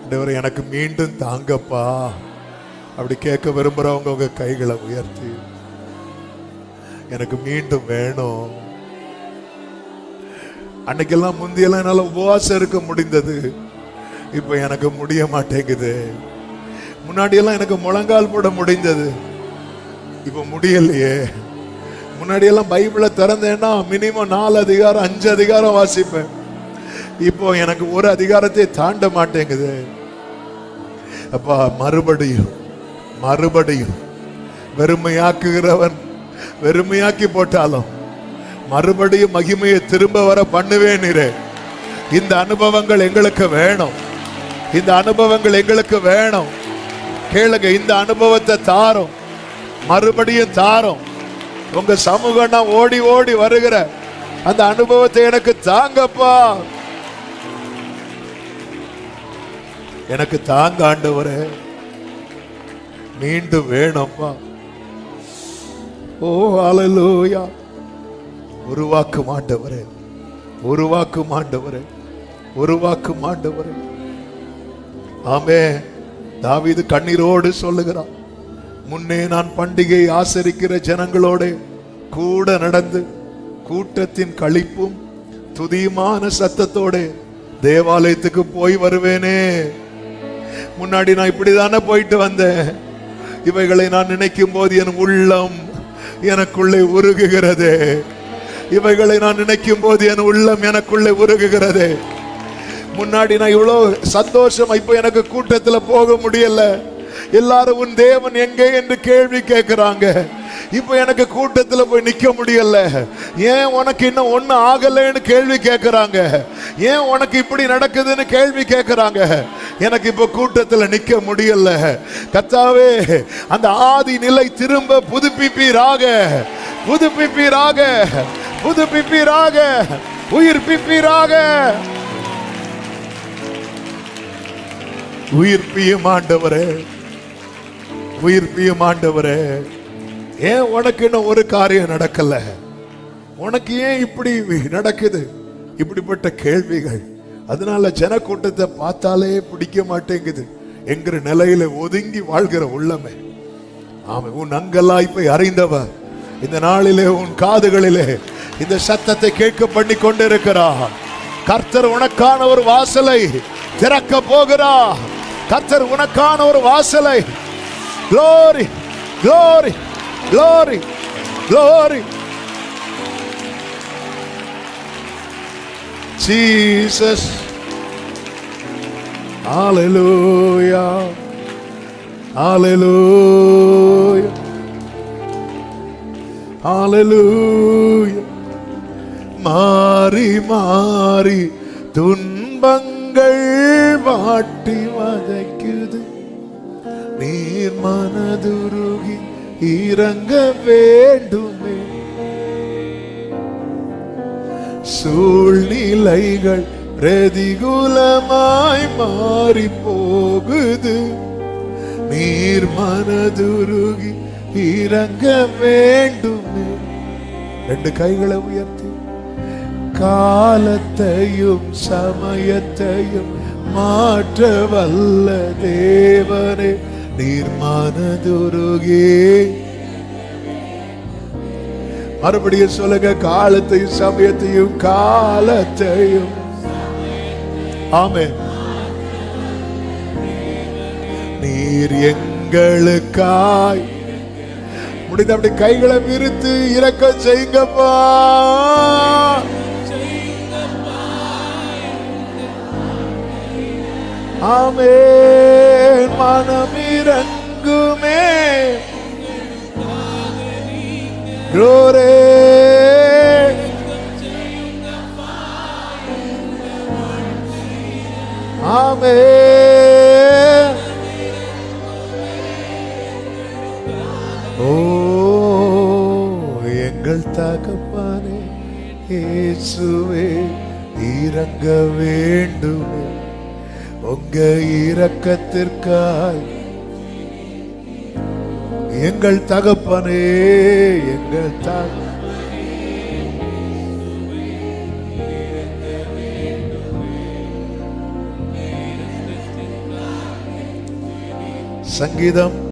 ஆண்டவரே, எனக்கு மீண்டும் தாங்கப்பா. அப்படி கேட்க விரும்புறவங்க உங்க கைகளை உயர்த்தி, எனக்கு மீண்டும் வேணும். அன்னைக்கெல்லாம் முந்தியெல்லாம் என்னால உபவாசம் இருக்க முடிந்தது, இப்ப எனக்கு முடிய மாட்டேங்குது. முன்னாடியெல்லாம் எனக்கு முழங்கால் போட முடிந்தது, இப்ப முடியலையே. முன்னாடியெல்லாம் பைபிளை திறந்தேன்னா மினிமம் 4 அதிகாரம் 5 அதிகாரம் வாசிப்பேன். இப்போ எனக்கு ஒரு அதிகாரத்தை தாண்ட மாட்டேங்குது. அப்பா, மறுபடியும் மறுபடியும் வெறுமையாக்குகிறவன் வெறுமையாக்கி போட்டாலும் மறுபடியும் மகிமையை திரும்ப வர பண்ணுவேன். இந்த அனுபவங்கள் எங்களுக்கு வேணும், இந்த அனுபவங்கள் எங்களுக்கு வேணும். கேளுங்க, இந்த அனுபவத்தை தாரும், மறுபடியும் தாரும். உங்க சமூகம் நான் ஓடி ஓடி வருகிற அந்த அனுபவத்தை எனக்கு தாங்கப்பா, எனக்கு தாங்க ஆண்டவரே, மீண்டும் வேணும்ப்பா. ஓ ஹல்லேலூயா. உருவாக்கும் ஆண்டவரே, உருவாக்கும் ஆண்டவரே, உருவாக்கும் ஆண்டவரே. ஆமென். தாவீது கண்ணீரோடு சொல்லுகிறான், முன்னே நான் பண்டிகை ஆசரிக்கிற ஜனங்களோட கூட நடந்து கூட்டத்தின் களிப்பும் துதியுமான சத்தத்தோட தேவாலயத்துக்கு போய் வருவேனே. முன்னாடி நான் இப்படிதானே போயிட்டு வந்தேன். இவைகளை நான் நினைக்கும் போது என் உள்ளம் எனக்குள்ளே உருகுகிறது. இவைகளை நான் நினைக்கும் போது என் உள்ளம் எனக்குள்ளே உருகுகிறது. முன்னாடி நான் இவ்வளவு சந்தோஷம், இப்ப எனக்கு கூட்டத்துல போக முடியல. எல்லாரும் உன் தேவன் எங்கே என்று கேள்வி கேட்கிறாங்க. இப்ப எனக்கு கூட்டத்துல போய் நிக்க முடியல. ஏன் உனக்கு இன்னும் ஒண்ணு ஆகலைன்னு கேள்வி கேட்கிறாங்க. ஏன் உனக்கு இப்படி நடக்குதுன்னு கேள்வி கேட்கிறாங்க. எனக்கு இப்ப கூட்டத்துல நிக்க முடியல. கர்த்தாவே, அந்த ஆதி நிலை திரும்ப புதுப்பிப்பீராக, புதுப்பிப்பீராக, புதுப்பிப்பீராக, உயிர்ப்பிப்பீராக. உயிர்ப்பியும் ஆண்டவரே, உயிர்ப்பியும் ஆண்டவரே. ஏன் உனக்கு இன்னும் ஒரு காரியம் நடக்கல? உனக்கு ஏன் இப்படி நடக்குது? இப்படிப்பட்ட கேள்விகள். அதனால ஜனக்கூட்டத்தை பார்த்தாலே பிடிக்க மாட்டேங்குது என்கிற நிலையில ஒதுங்கி வாழ்கிற உள்ளமே. ஆமா, உன் அங்கலாய்ப்பை அறிந்தவர் இந்த நாளிலே உன் காதுகளிலே இந்த சத்தத்தை கேட்க பண்ணி கொண்டிருக்கிறார். கர்த்தர் உனக்கான ஒரு வாசலை திறக்க போகிறார். கர்த்தர் உனக்கான ஒரு வாசலை. Glory, glory, glory, glory. Jesus. Hallelujah. Hallelujah. Hallelujah. மாறி மாறி துன்பங்கள் வாட்டி வதைக்குது. நீர் மனதுருகி இறங்க வேண்டுமே. சூழ்நிலைகள் பிரதிகூலமாய் மாறி போகுது. நீர் மனதுருகி இறங்க வேண்டுமே. ரெண்டு கைகளை உயர்த்தி, காலத்தையும் சமயத்தையும் மாற்ற வல்ல தேவனே, நீர் மனதுருகி. மறுபடியும் சொல்லுங்க, காலத்தையும் சமயத்தையும், காலத்தையும். ஆமென். நீர் எங்களுக்காய். முடிந்த அப்படி கைகளை விரித்து இரக்கம் செய்யுங்கப்பா. ஆமென். மனம் இறங்குமே. Glory. ஆமென். ஓ எங்கள் தகப்பனே இயேசுவே, இறங்க வேண்டுமே. உங்க இரக்கத்திற்காய் எங்கள் தகப்பனே, எங்கள் சங்கீதம்